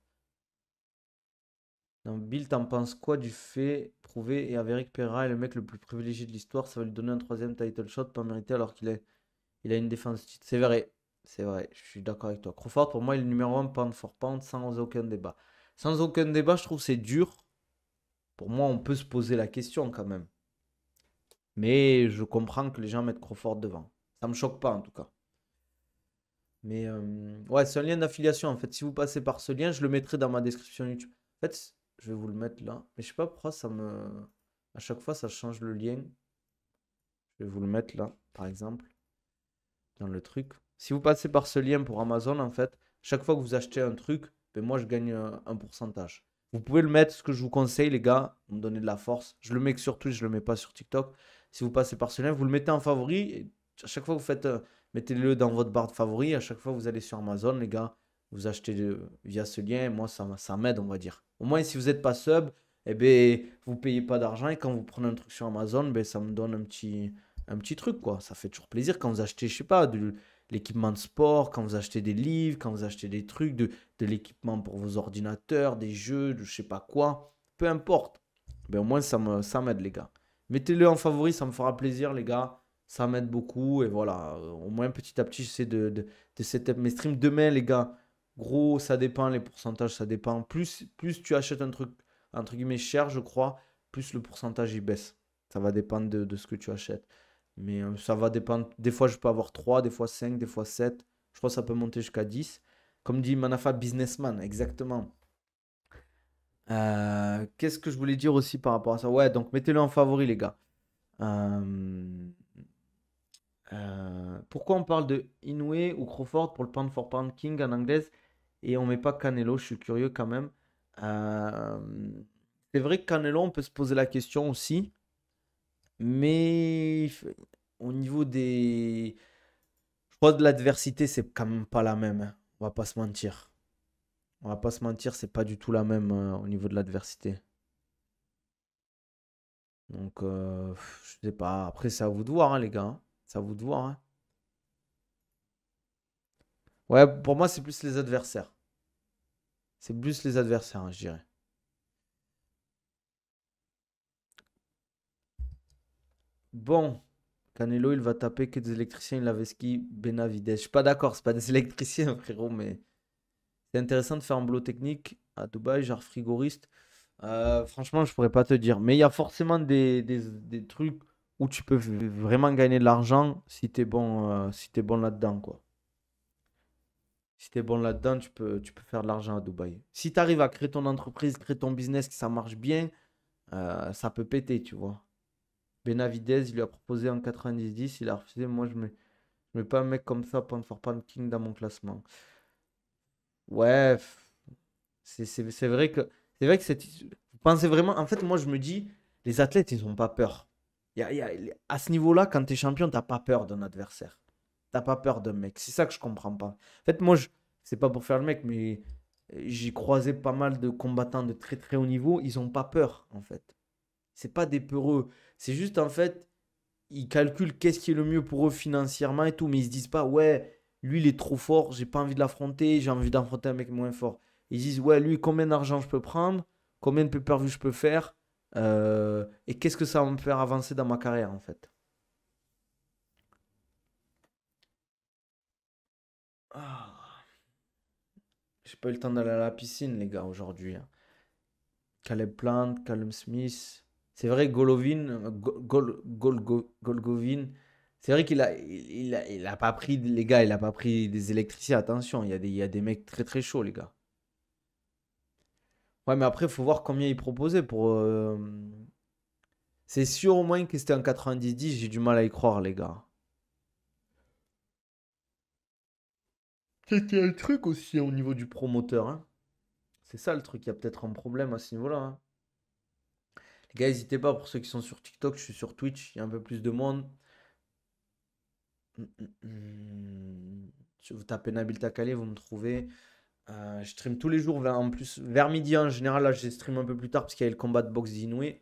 Donc, Bill, t'en penses quoi du fait prouvé et avéré que Pereira est le mec le plus privilégié de l'histoire? Ça va lui donner un troisième title shot pas mérité alors il a une défense titre. C'est vrai. C'est vrai. Je suis d'accord avec toi. Crawford, pour moi, il est le numéro 1 pound for pound sans aucun débat. Sans aucun débat, je trouve que c'est dur. Pour moi, on peut se poser la question quand même. Mais je comprends que les gens mettent Crawford devant. Ça me choque pas en tout cas. Mais ouais, c'est un lien d'affiliation en fait. Si vous passez par ce lien, je le mettrai dans ma description YouTube. En fait, je vais vous le mettre là. Mais je sais pas pourquoi ça me. À chaque fois, ça change le lien. Je vais vous le mettre là, par exemple, dans le truc. Si vous passez par ce lien pour Amazon, en fait, chaque fois que vous achetez un truc, ben moi je gagne un pourcentage. Vous pouvez le mettre, ce que je vous conseille, les gars, vous me donnez de la force. Je le mets que sur Twitch, je le mets pas sur TikTok. Si vous passez par ce lien, vous le mettez en favori. Et à chaque fois que vous faites, mettez-le dans votre barre de favoris. À chaque fois que vous allez sur Amazon, les gars, vous achetez via ce lien. Et moi, ça m'aide, on va dire. Au moins, si vous n'êtes pas sub, eh ben, vous payez pas d'argent. Et quand vous prenez un truc sur Amazon, ben, ça me donne un petit truc, quoi. Ça fait toujours plaisir quand vous achetez, je sais pas, de l'équipement de sport, quand vous achetez des livres, quand vous achetez des trucs, de l'équipement pour vos ordinateurs, des jeux, de je sais pas quoi. Peu importe. Ben, au moins, ça m'aide, les gars. Mettez-le en favori, ça me fera plaisir, les gars. Ça m'aide beaucoup. Et voilà, au moins, petit à petit, j'essaie de setup mes streams. Demain, les gars, gros, ça dépend, les pourcentages, ça dépend. Plus tu achètes un truc, entre guillemets, cher, je crois, plus le pourcentage, il baisse. Ça va dépendre de ce que tu achètes. Mais ça va dépendre. Des fois, je peux avoir 3, des fois 5, des fois 7. Je crois que ça peut monter jusqu'à 10. Comme dit Manafa Businessman, exactement. Qu'est-ce que je voulais dire aussi par rapport à ça? Ouais, donc mettez-le en favori, les gars. Euh, pourquoi on parle de Inoue ou Crawford pour le pound for pound king en anglaise et on met pas Canelo? Je suis curieux quand même. Euh, c'est vrai que Canelo, on peut se poser la question aussi, mais au niveau des, je crois de l'adversité, c'est quand même pas la même, hein. On va pas se mentir. On va pas se mentir, c'est pas du tout la même au niveau de l'adversité. Donc, je sais pas. Après, c'est à vous de voir, hein, les gars, hein. C'est à vous de voir, hein. Ouais, pour moi, c'est plus les adversaires. C'est plus les adversaires, hein, je dirais. Bon, Canelo, il va taper que des électriciens, Laveski, Benavidez. Je suis pas d'accord, c'est pas des électriciens, frérot, mais c'est intéressant de faire un boulot technique à Dubaï, genre frigoriste. Franchement, je pourrais pas te dire. Mais il y a forcément des trucs où tu peux vraiment gagner de l'argent si t'es bon là-dedans, quoi. Si t'es bon là-dedans, tu peux faire de l'argent à Dubaï. Si tu arrives à créer ton entreprise, créer ton business, que ça marche bien, ça peut péter, tu vois. Benavidez, il lui a proposé en 90-10, il a refusé. Moi, je mets pas un mec comme ça, pound for pound king, dans mon classement. Ouais, c'est vrai que vous pensez vraiment. En fait, moi, je me dis, les athlètes, ils ont pas peur. À ce niveau-là, quand tu es champion, t'as pas peur d'un adversaire. T'as pas peur d'un mec. C'est ça que je comprends pas. En fait, moi, c'est pas pour faire le mec, mais j'ai croisé pas mal de combattants de très très haut niveau. Ils ont pas peur, en fait. C'est pas des peureux. C'est juste, en fait, ils calculent qu'est-ce qui est le mieux pour eux financièrement et tout, mais ils se disent pas, ouais, lui il est trop fort, j'ai pas envie de l'affronter, j'ai envie d'affronter un mec moins fort. Ils disent, ouais, lui, combien d'argent je peux prendre, combien de pay-per-view je peux faire, et qu'est-ce que ça va me faire avancer dans ma carrière en fait. Ah, j'ai pas eu le temps d'aller à la piscine, les gars, aujourd'hui, hein. Caleb Plant, Callum Smith. C'est vrai, Golovin, Golgovin, c'est vrai il a pas pris, les gars, il a pas pris des électriciens. Attention, il y a des mecs très très chauds, les gars. Ouais, mais après, il faut voir combien il proposait pour. C'est sûr au moins que c'était un 90-10, j'ai du mal à y croire, les gars. C'était un truc aussi au niveau du promoteur, hein. C'est ça le truc, il y a peut-être un problème à ce niveau-là, hein. Les gars, n'hésitez pas, pour ceux qui sont sur TikTok, je suis sur Twitch, il y a un peu plus de monde. Si vous tapez Nabil Takali, vous me trouvez. Je stream tous les jours, en plus, vers midi en général. Là, je stream un peu plus tard parce qu'il y a le combat de boxe d'Inoue.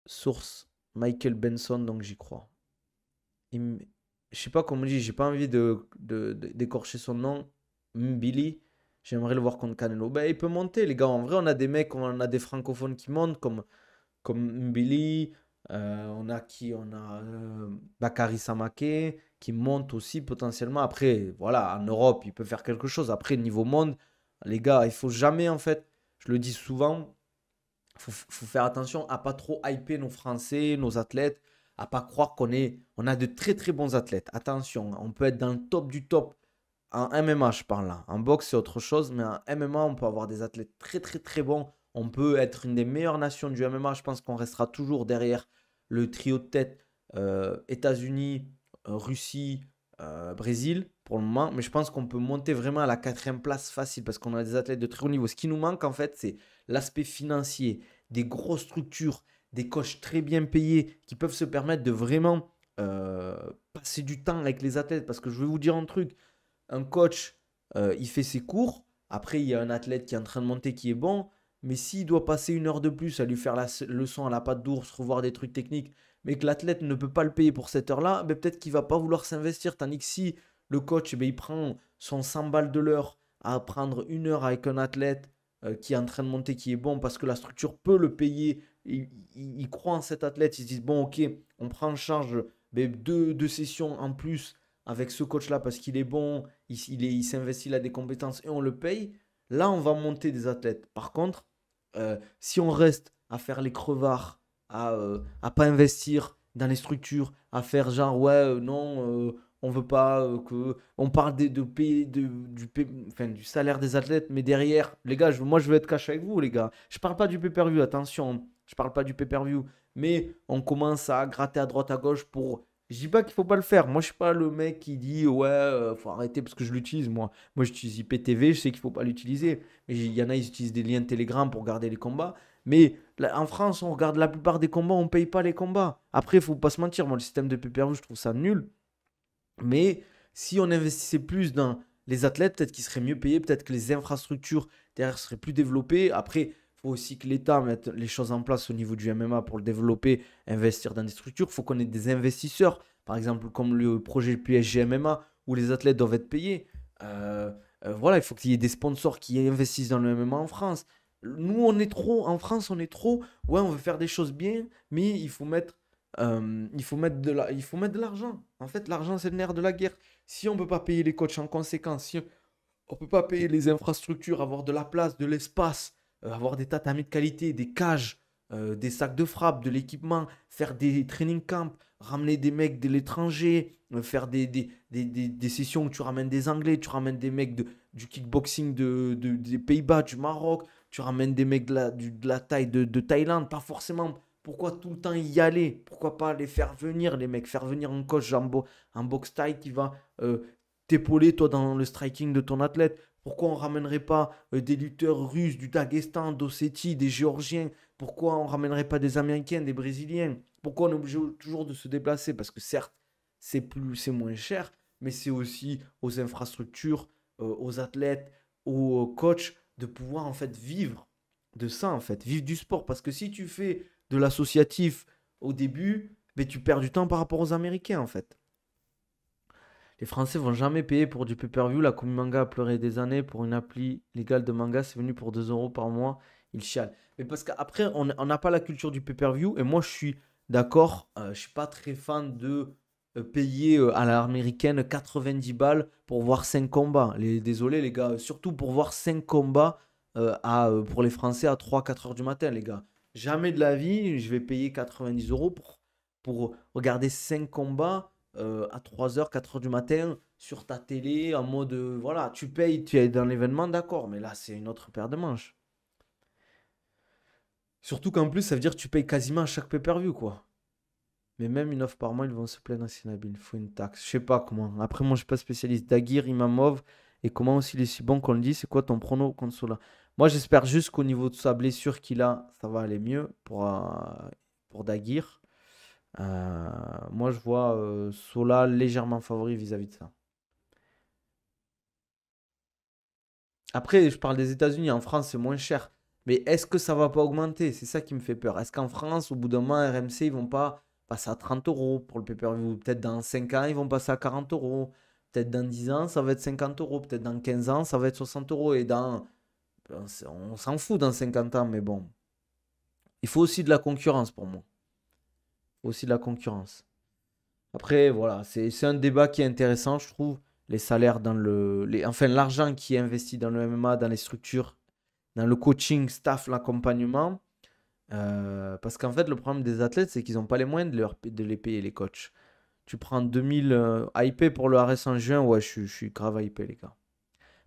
Source Michael Benson, donc j'y crois. Je sais pas comment on dit, j'ai pas envie d'écorcher son nom. Mbili. J'aimerais le voir contre Canelo. Ben, il peut monter, les gars. En vrai, on a des mecs, on a des francophones qui montent, comme Mbili. On a qui? On a Bakary Samake qui monte aussi potentiellement. Après, voilà, en Europe, il peut faire quelque chose. Après, niveau monde, les gars, il faut jamais, en fait, je le dis souvent, faut faire attention à pas trop hyper nos Français, nos athlètes, à pas croire on a de très très bons athlètes. Attention, on peut être dans le top du top. En MMA, je parle là. En boxe, c'est autre chose, mais en MMA, on peut avoir des athlètes très très très bons. On peut être une des meilleures nations du MMA. Je pense qu'on restera toujours derrière le trio de tête États-Unis, Russie, Brésil pour le moment. Mais je pense qu'on peut monter vraiment à la quatrième place facile parce qu'on a des athlètes de très haut niveau. Ce qui nous manque en fait, c'est l'aspect financier, des grosses structures, des coachs très bien payés qui peuvent se permettre de vraiment passer du temps avec les athlètes. Parce que je vais vous dire un truc, un coach, il fait ses cours. Après, il y a un athlète qui est en train de monter qui est bon. Mais s'il doit passer une heure de plus à lui faire la leçon à la patte d'ours, revoir des trucs techniques, mais que l'athlète ne peut pas le payer pour cette heure-là, ben peut-être qu'il va pas vouloir s'investir. Tandis que si le coach, ben, il prend son 100 balles de l'heure à prendre une heure avec un athlète qui est en train de monter, qui est bon, parce que la structure peut le payer, il croit en cet athlète, ils se disent, bon, ok, on prend en charge ben, deux sessions en plus avec ce coach-là parce qu'il est bon, il s'investit, il a des compétences et on le paye, là, on va monter des athlètes. Par contre, si on reste à faire les crevards, à pas investir dans les structures, à faire genre, ouais, non, on veut pas que. On parle de payer, enfin, du salaire des athlètes, mais derrière, les gars, moi, je veux être cash avec vous, les gars. Je parle pas du pay-per-view, attention, je parle pas du pay-per-view, mais on commence à gratter à droite à gauche pour. Je dis pas qu'il faut pas le faire. Moi, je suis pas le mec qui dit ouais, faut arrêter parce que je l'utilise. Moi, j'utilise IPTV. Je sais qu'il faut pas l'utiliser. Mais il y en a, ils utilisent des liens Telegram pour garder les combats. Mais là, en France, on regarde la plupart des combats, on paye pas les combats. Après, il faut pas se mentir. Moi, le système de pay-per-view, je trouve ça nul. Mais si on investissait plus dans les athlètes, peut-être qu'ils seraient mieux payés, peut-être que les infrastructures derrière seraient plus développées. Après, il faut aussi que l'État mette les choses en place au niveau du MMA pour le développer, investir dans des structures. Il faut qu'on ait des investisseurs, par exemple comme le projet PSG MMA, où les athlètes doivent être payés. Voilà, il faut qu'il y ait des sponsors qui investissent dans le MMA en France. Nous, on est trop, en France, on est trop, ouais, on veut faire des choses bien, mais il faut mettre de l'argent. En fait, l'argent, c'est le nerf de la guerre. Si on ne peut pas payer les coachs en conséquence, si on ne peut pas payer les infrastructures, avoir de la place, de l'espace, avoir des tatamis de qualité, des cages, des sacs de frappe, de l'équipement, faire des training camps, ramener des mecs de l'étranger, faire des sessions où tu ramènes des Anglais, tu ramènes des mecs du kickboxing des Pays-Bas, du Maroc, tu ramènes des mecs de la taille de Thaïlande, pas forcément. Pourquoi tout le temps y aller? Pourquoi pas les faire venir, les mecs, faire venir un coach en boxe thaï qui va t'épauler, toi, dans le striking de ton athlète? Pourquoi on ramènerait pas des lutteurs russes, du Daghestan, d'Ossétie, des Géorgiens? Pourquoi on ramènerait pas des Américains, des Brésiliens? Pourquoi on est obligé toujours de se déplacer? Parce que certes, c'est moins cher, mais c'est aussi aux infrastructures, aux athlètes, aux coachs de pouvoir en fait vivre de ça en fait, vivre du sport. Parce que si tu fais de l'associatif au début, mais tu perds du temps par rapport aux Américains en fait. Les Français vont jamais payer pour du pay-per-view. La Komi Manga a pleuré des années pour une appli légale de manga. C'est venu pour 2 € par mois. Il chiale. Mais parce qu'après, on n'a pas la culture du pay-per-view. Et moi, je suis d'accord. Je suis pas très fan de payer à l'américaine 90 balles pour voir 5 combats. Désolé, les gars. Surtout pour voir 5 combats pour les Français à 3-4 heures du matin, les gars. Jamais de la vie, je vais payer 90 euros pour regarder 5 combats à 3 h 4 h du matin sur ta télé en mode voilà, tu payes, tu es dans l'événement, d'accord, mais là, c'est une autre paire de manches. Surtout qu'en plus, ça veut dire que tu payes quasiment à chaque pay-per-view, quoi. Mais même une offre par mois, ils vont se plaindre à Nabil. Il faut une taxe. Je sais pas comment. Après, moi, je suis pas spécialiste. Dagir, Imamov. Et comment aussi il est si bon qu'on le dit. C'est quoi ton prono contre Sola? Moi, j'espère juste qu'au niveau de sa blessure qu'il a, ça va aller mieux pour Dagir. Moi, je vois Sola légèrement favori vis-à-vis de ça. Après, je parle des États-Unis. En France, c'est moins cher. Mais est-ce que ça va pas augmenter? C'est ça qui me fait peur. Est-ce qu'en France, au bout d'un moment, RMC, ils vont pas passer à 30 euros pour le pay-per-view? Peut-être dans 5 ans, ils vont passer à 40 euros. Peut-être dans 10 ans, ça va être 50 euros. Peut-être dans 15 ans, ça va être 60 euros. Et on s'en fout dans 50 ans, mais bon. Il faut aussi de la concurrence pour moi. Il faut aussi de la concurrence. Après, voilà, c'est un débat qui est intéressant, je trouve. Les salaires enfin, l'argent qui est investi dans le MMA, dans les structures, dans le coaching, staff, l'accompagnement. Parce qu'en fait, le problème des athlètes, c'est qu'ils n'ont pas les moyens de les payer, les coachs. Tu prends 2000 hypé pour le RS en juin, ouais, je suis grave hypé, les gars.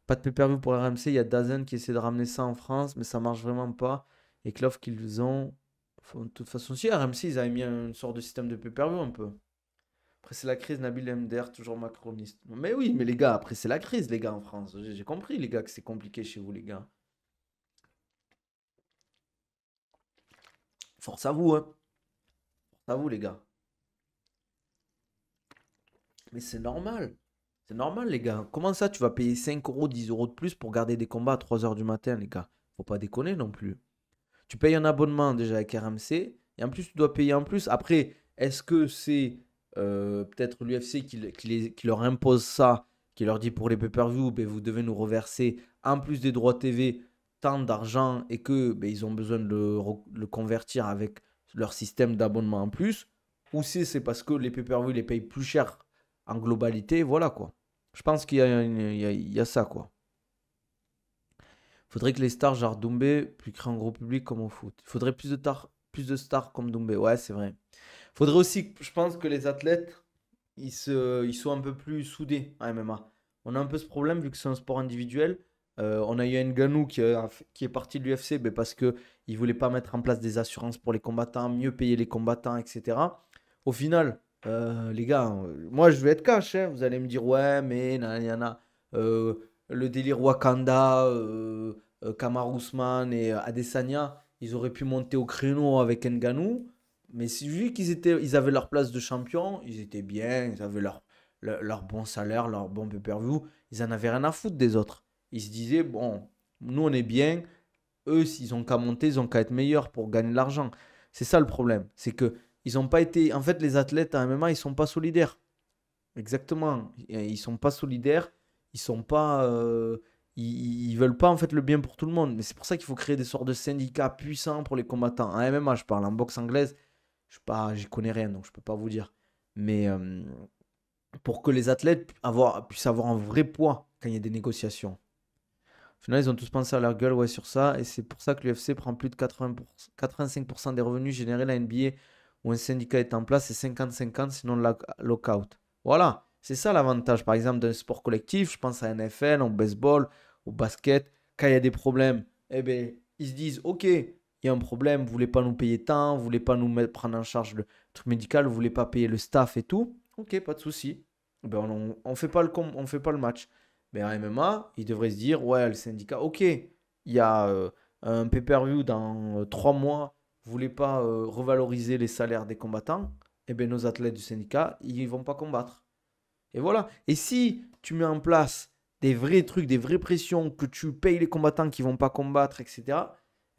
Pas de pay-per-view pour RMC, il y a Dazen qui essaie de ramener ça en France, mais ça marche vraiment pas. Et que l'offre qu'ils ont. De toute façon, si RMC, ils avaient mis une sorte de système de pay-per-view un peu. Après, c'est la crise, Nabil MDR, toujours macroniste. Mais oui, mais les gars, après, c'est la crise, les gars, en France. J'ai compris, les gars, que c'est compliqué chez vous, les gars. Force à vous, hein. Force à vous, les gars. Mais c'est normal. C'est normal, les gars. Comment ça, tu vas payer 5 euros, 10 euros de plus pour garder des combats à 3 heures du matin, les gars? Faut pas déconner non plus. Tu payes un abonnement déjà avec RMC, et en plus, tu dois payer en plus. Après, est-ce que c'est peut-être l'UFC qui leur impose ça, qui leur dit pour les pay-per-view, ben, vous devez nous reverser, en plus des droits TV, tant d'argent, et que ben, ils ont besoin de le convertir avec leur système d'abonnement en plus? Ou c'est parce que les pay-per-view, ils les payent plus cher en globalité, voilà quoi. Je pense qu'il y a ça quoi. Faudrait que les stars genre Doumbé puissent créer un gros public comme au foot. Il faudrait plus de stars comme Doumbé. Ouais, c'est vrai. Faudrait aussi, je pense que les athlètes, ils soient un peu plus soudés en MMA. On a un peu ce problème vu que c'est un sport individuel. On a eu Ngannou qui est parti de l'UFC parce qu'il ne voulait pas mettre en place des assurances pour les combattants, mieux payer les combattants, etc. Au final, les gars, moi je vais être cash, hein. Vous allez me dire, ouais, mais nanana, euh, le délire Wakanda, Kamaru Usman et Adesanya, ils auraient pu monter au créneau avec Ngannou. Mais vu ils avaient leur place de champion, ils étaient bien, ils avaient leur bon salaire, leur bon pay-per-view, ils en avaient rien à foutre des autres. Ils se disaient, bon, nous on est bien, eux, s'ils ont qu'à monter, ils ont qu'à être meilleurs pour gagner de l'argent. C'est ça le problème. C'est que ils ont pas été. En fait, les athlètes à MMA, ils sont pas solidaires. Exactement. Ils sont pas solidaires. Ils sont pas. Ils veulent pas en fait le bien pour tout le monde. Mais c'est pour ça qu'il faut créer des sortes de syndicats puissants pour les combattants. En MMA, je parle en boxe anglaise. Je sais pas, j'y connais rien, donc je peux pas vous dire. Mais pour que les athlètes puissent avoir un vrai poids quand il y a des négociations. Au final, ils ont tous pensé à leur gueule ouais, sur ça. Et c'est pour ça que l'UFC prend plus de 85% des revenus générés à la NBA où un syndicat est en place. C'est 50-50, sinon lockout. Voilà, c'est ça l'avantage. Par exemple, d'un sport collectif, je pense à la NFL, au baseball, au basket. Quand il y a des problèmes, eh ben, ils se disent ok, il y a un problème, vous voulez pas nous payer tant, vous voulez pas prendre en charge le truc médical, vous voulez pas payer le staff et tout. Ok, pas de souci. Ben, on fait pas on fait pas le match. Mais en MMA, ils devraient se dire, ouais, le syndicat, ok, il y a un pay-per-view dans 3 mois, vous voulez pas revaloriser les salaires des combattants, eh bien nos athlètes du syndicat, ils vont pas combattre. Et voilà. Et si tu mets en place des vrais trucs, des vraies pressions, que tu payes les combattants qui vont pas combattre, etc.,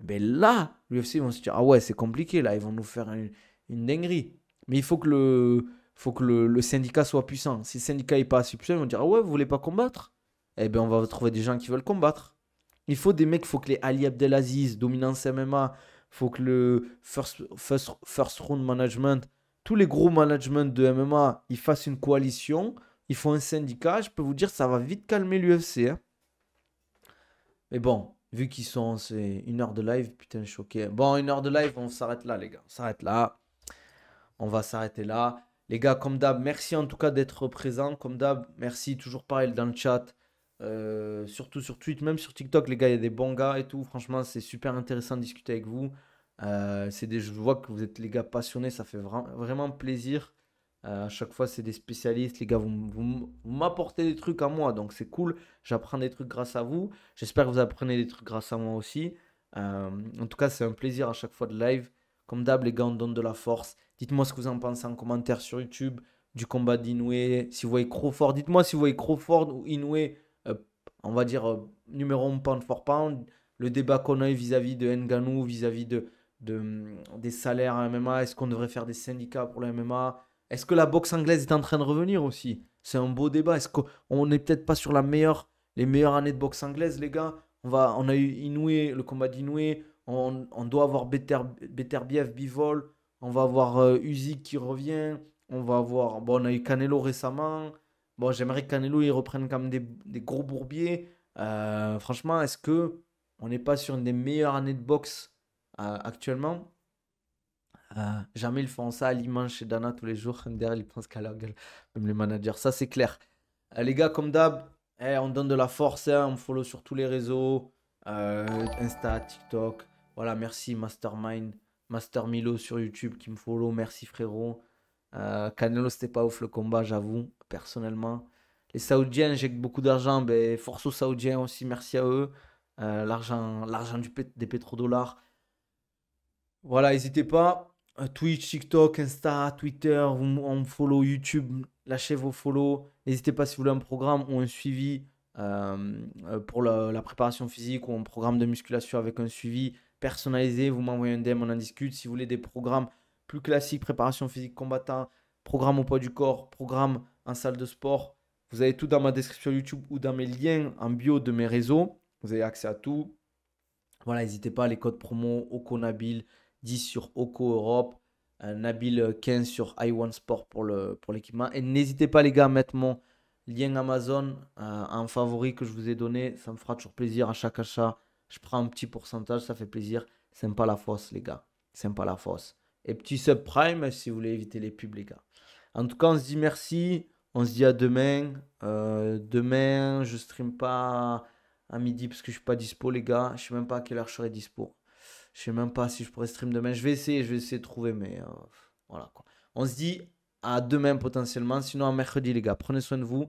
eh bien là, l'UFC vont se dire, ah ouais, c'est compliqué, là, ils vont nous faire une dinguerie. Mais il faut que le syndicat soit puissant. Si le syndicat n'est pas assez puissant, ils vont dire, ah ouais, vous voulez pas combattre? Eh bien, on va trouver des gens qui veulent combattre. Il faut des mecs, il faut que les Ali Abdelaziz, Dominance MMA, il faut que le first Round Management, tous les gros managements de MMA, ils fassent une coalition, ils font un syndicat. Je peux vous dire, ça va vite calmer l'UFC, hein. Mais bon, Vu qu'ils sont, c'est 1 heure de live, putain, je suis choqué. Bon, 1 heure de live, on s'arrête là, les gars. On s'arrête là. On va s'arrêter là. Les gars, comme d'hab, merci en tout cas d'être présents. Comme d'hab, merci toujours pareil dans le chat. Surtout sur Twitch, même sur TikTok, les gars, il y a des bons gars et tout. Franchement, c'est super intéressant de discuter avec vous. Je vois que vous êtes les gars passionnés, ça fait vraiment plaisir. À chaque fois, c'est des spécialistes. Les gars, vous m'apportez des trucs à moi, donc c'est cool. J'apprends des trucs grâce à vous. J'espère que vous apprenez des trucs grâce à moi aussi. En tout cas, c'est un plaisir à chaque fois de live. Comme d'hab, les gars, on donne de la force. Dites-moi ce que vous en pensez en commentaire sur YouTube du combat d'Inoue. Si vous voyez Crawford, dites-moi si vous voyez Crawford ou Inoue, euh, on va dire numéro 1 pound for pound. Le débat qu'on a eu vis-à-vis de Ngannou, vis-à-vis des salaires à MMA. Est-ce qu'on devrait faire des syndicats pour la MMA? Est-ce que la boxe anglaise est en train de revenir aussi? C'est un beau débat. Est-ce qu'on n'est peut-être pas sur les meilleures années de boxe anglaise, les gars? On a eu Inoue, le combat d'Inoue. On doit avoir Beterbiev, Bivol. On va avoir Usyk qui revient. On va avoir. Bon, on a eu Canelo récemment. Bon, j'aimerais que Canelo il reprenne comme des gros bourbiers. Franchement, est-ce que on n'est pas sur une des meilleures années de boxe actuellement? Jamais ils font ça à l'image chez Dana tous les jours. Derrière, ils pensent qu'à leur gueule. Même les managers, ça c'est clair. Les gars, comme d'hab, on donne de la force. On me follow sur tous les réseaux. Insta, TikTok. Voilà, merci Mastermind. Master Milo sur YouTube qui me follow. Merci frérot. Canelo, c'était pas ouf le combat, j'avoue, personnellement. Les Saoudiens injectent beaucoup d'argent. Ben, force aux Saoudiens aussi, merci à eux. L'argent des pétrodollars. Voilà, n'hésitez pas. Twitch, TikTok, Insta, Twitter, on me follow YouTube, lâchez vos follow. N'hésitez pas si vous voulez un programme ou un suivi pour la préparation physique ou un programme de musculation avec un suivi personnalisé. Vous m'envoyez un DM, on en discute. Si vous voulez des programmes plus classiques, préparation physique combattant, programme au poids du corps, programme en salle de sport, vous avez tout dans ma description YouTube ou dans mes liens en bio de mes réseaux. Vous avez accès à tout. Voilà, n'hésitez pas, les codes promo OcoNabil 10 sur Oco Europe, Nabil 15 sur iOne Sport pour l'équipement. Et n'hésitez pas les gars à mettre mon lien Amazon en favori que je vous ai donné. Ça me fera toujours plaisir à chaque achat. Je prends un petit pourcentage, ça fait plaisir. C'est pas la fosse les gars. C'est pas la fosse. Et petit subprime si vous voulez éviter les pubs les gars. En tout cas, on se dit merci. On se dit à demain. Demain, je stream pas à midi parce que je suis pas dispo, les gars. Je sais même pas à quelle heure je serai dispo. Je sais même pas si je pourrais stream demain. Je vais essayer de trouver, mais voilà quoi. On se dit à demain potentiellement. Sinon, à mercredi, les gars. Prenez soin de vous.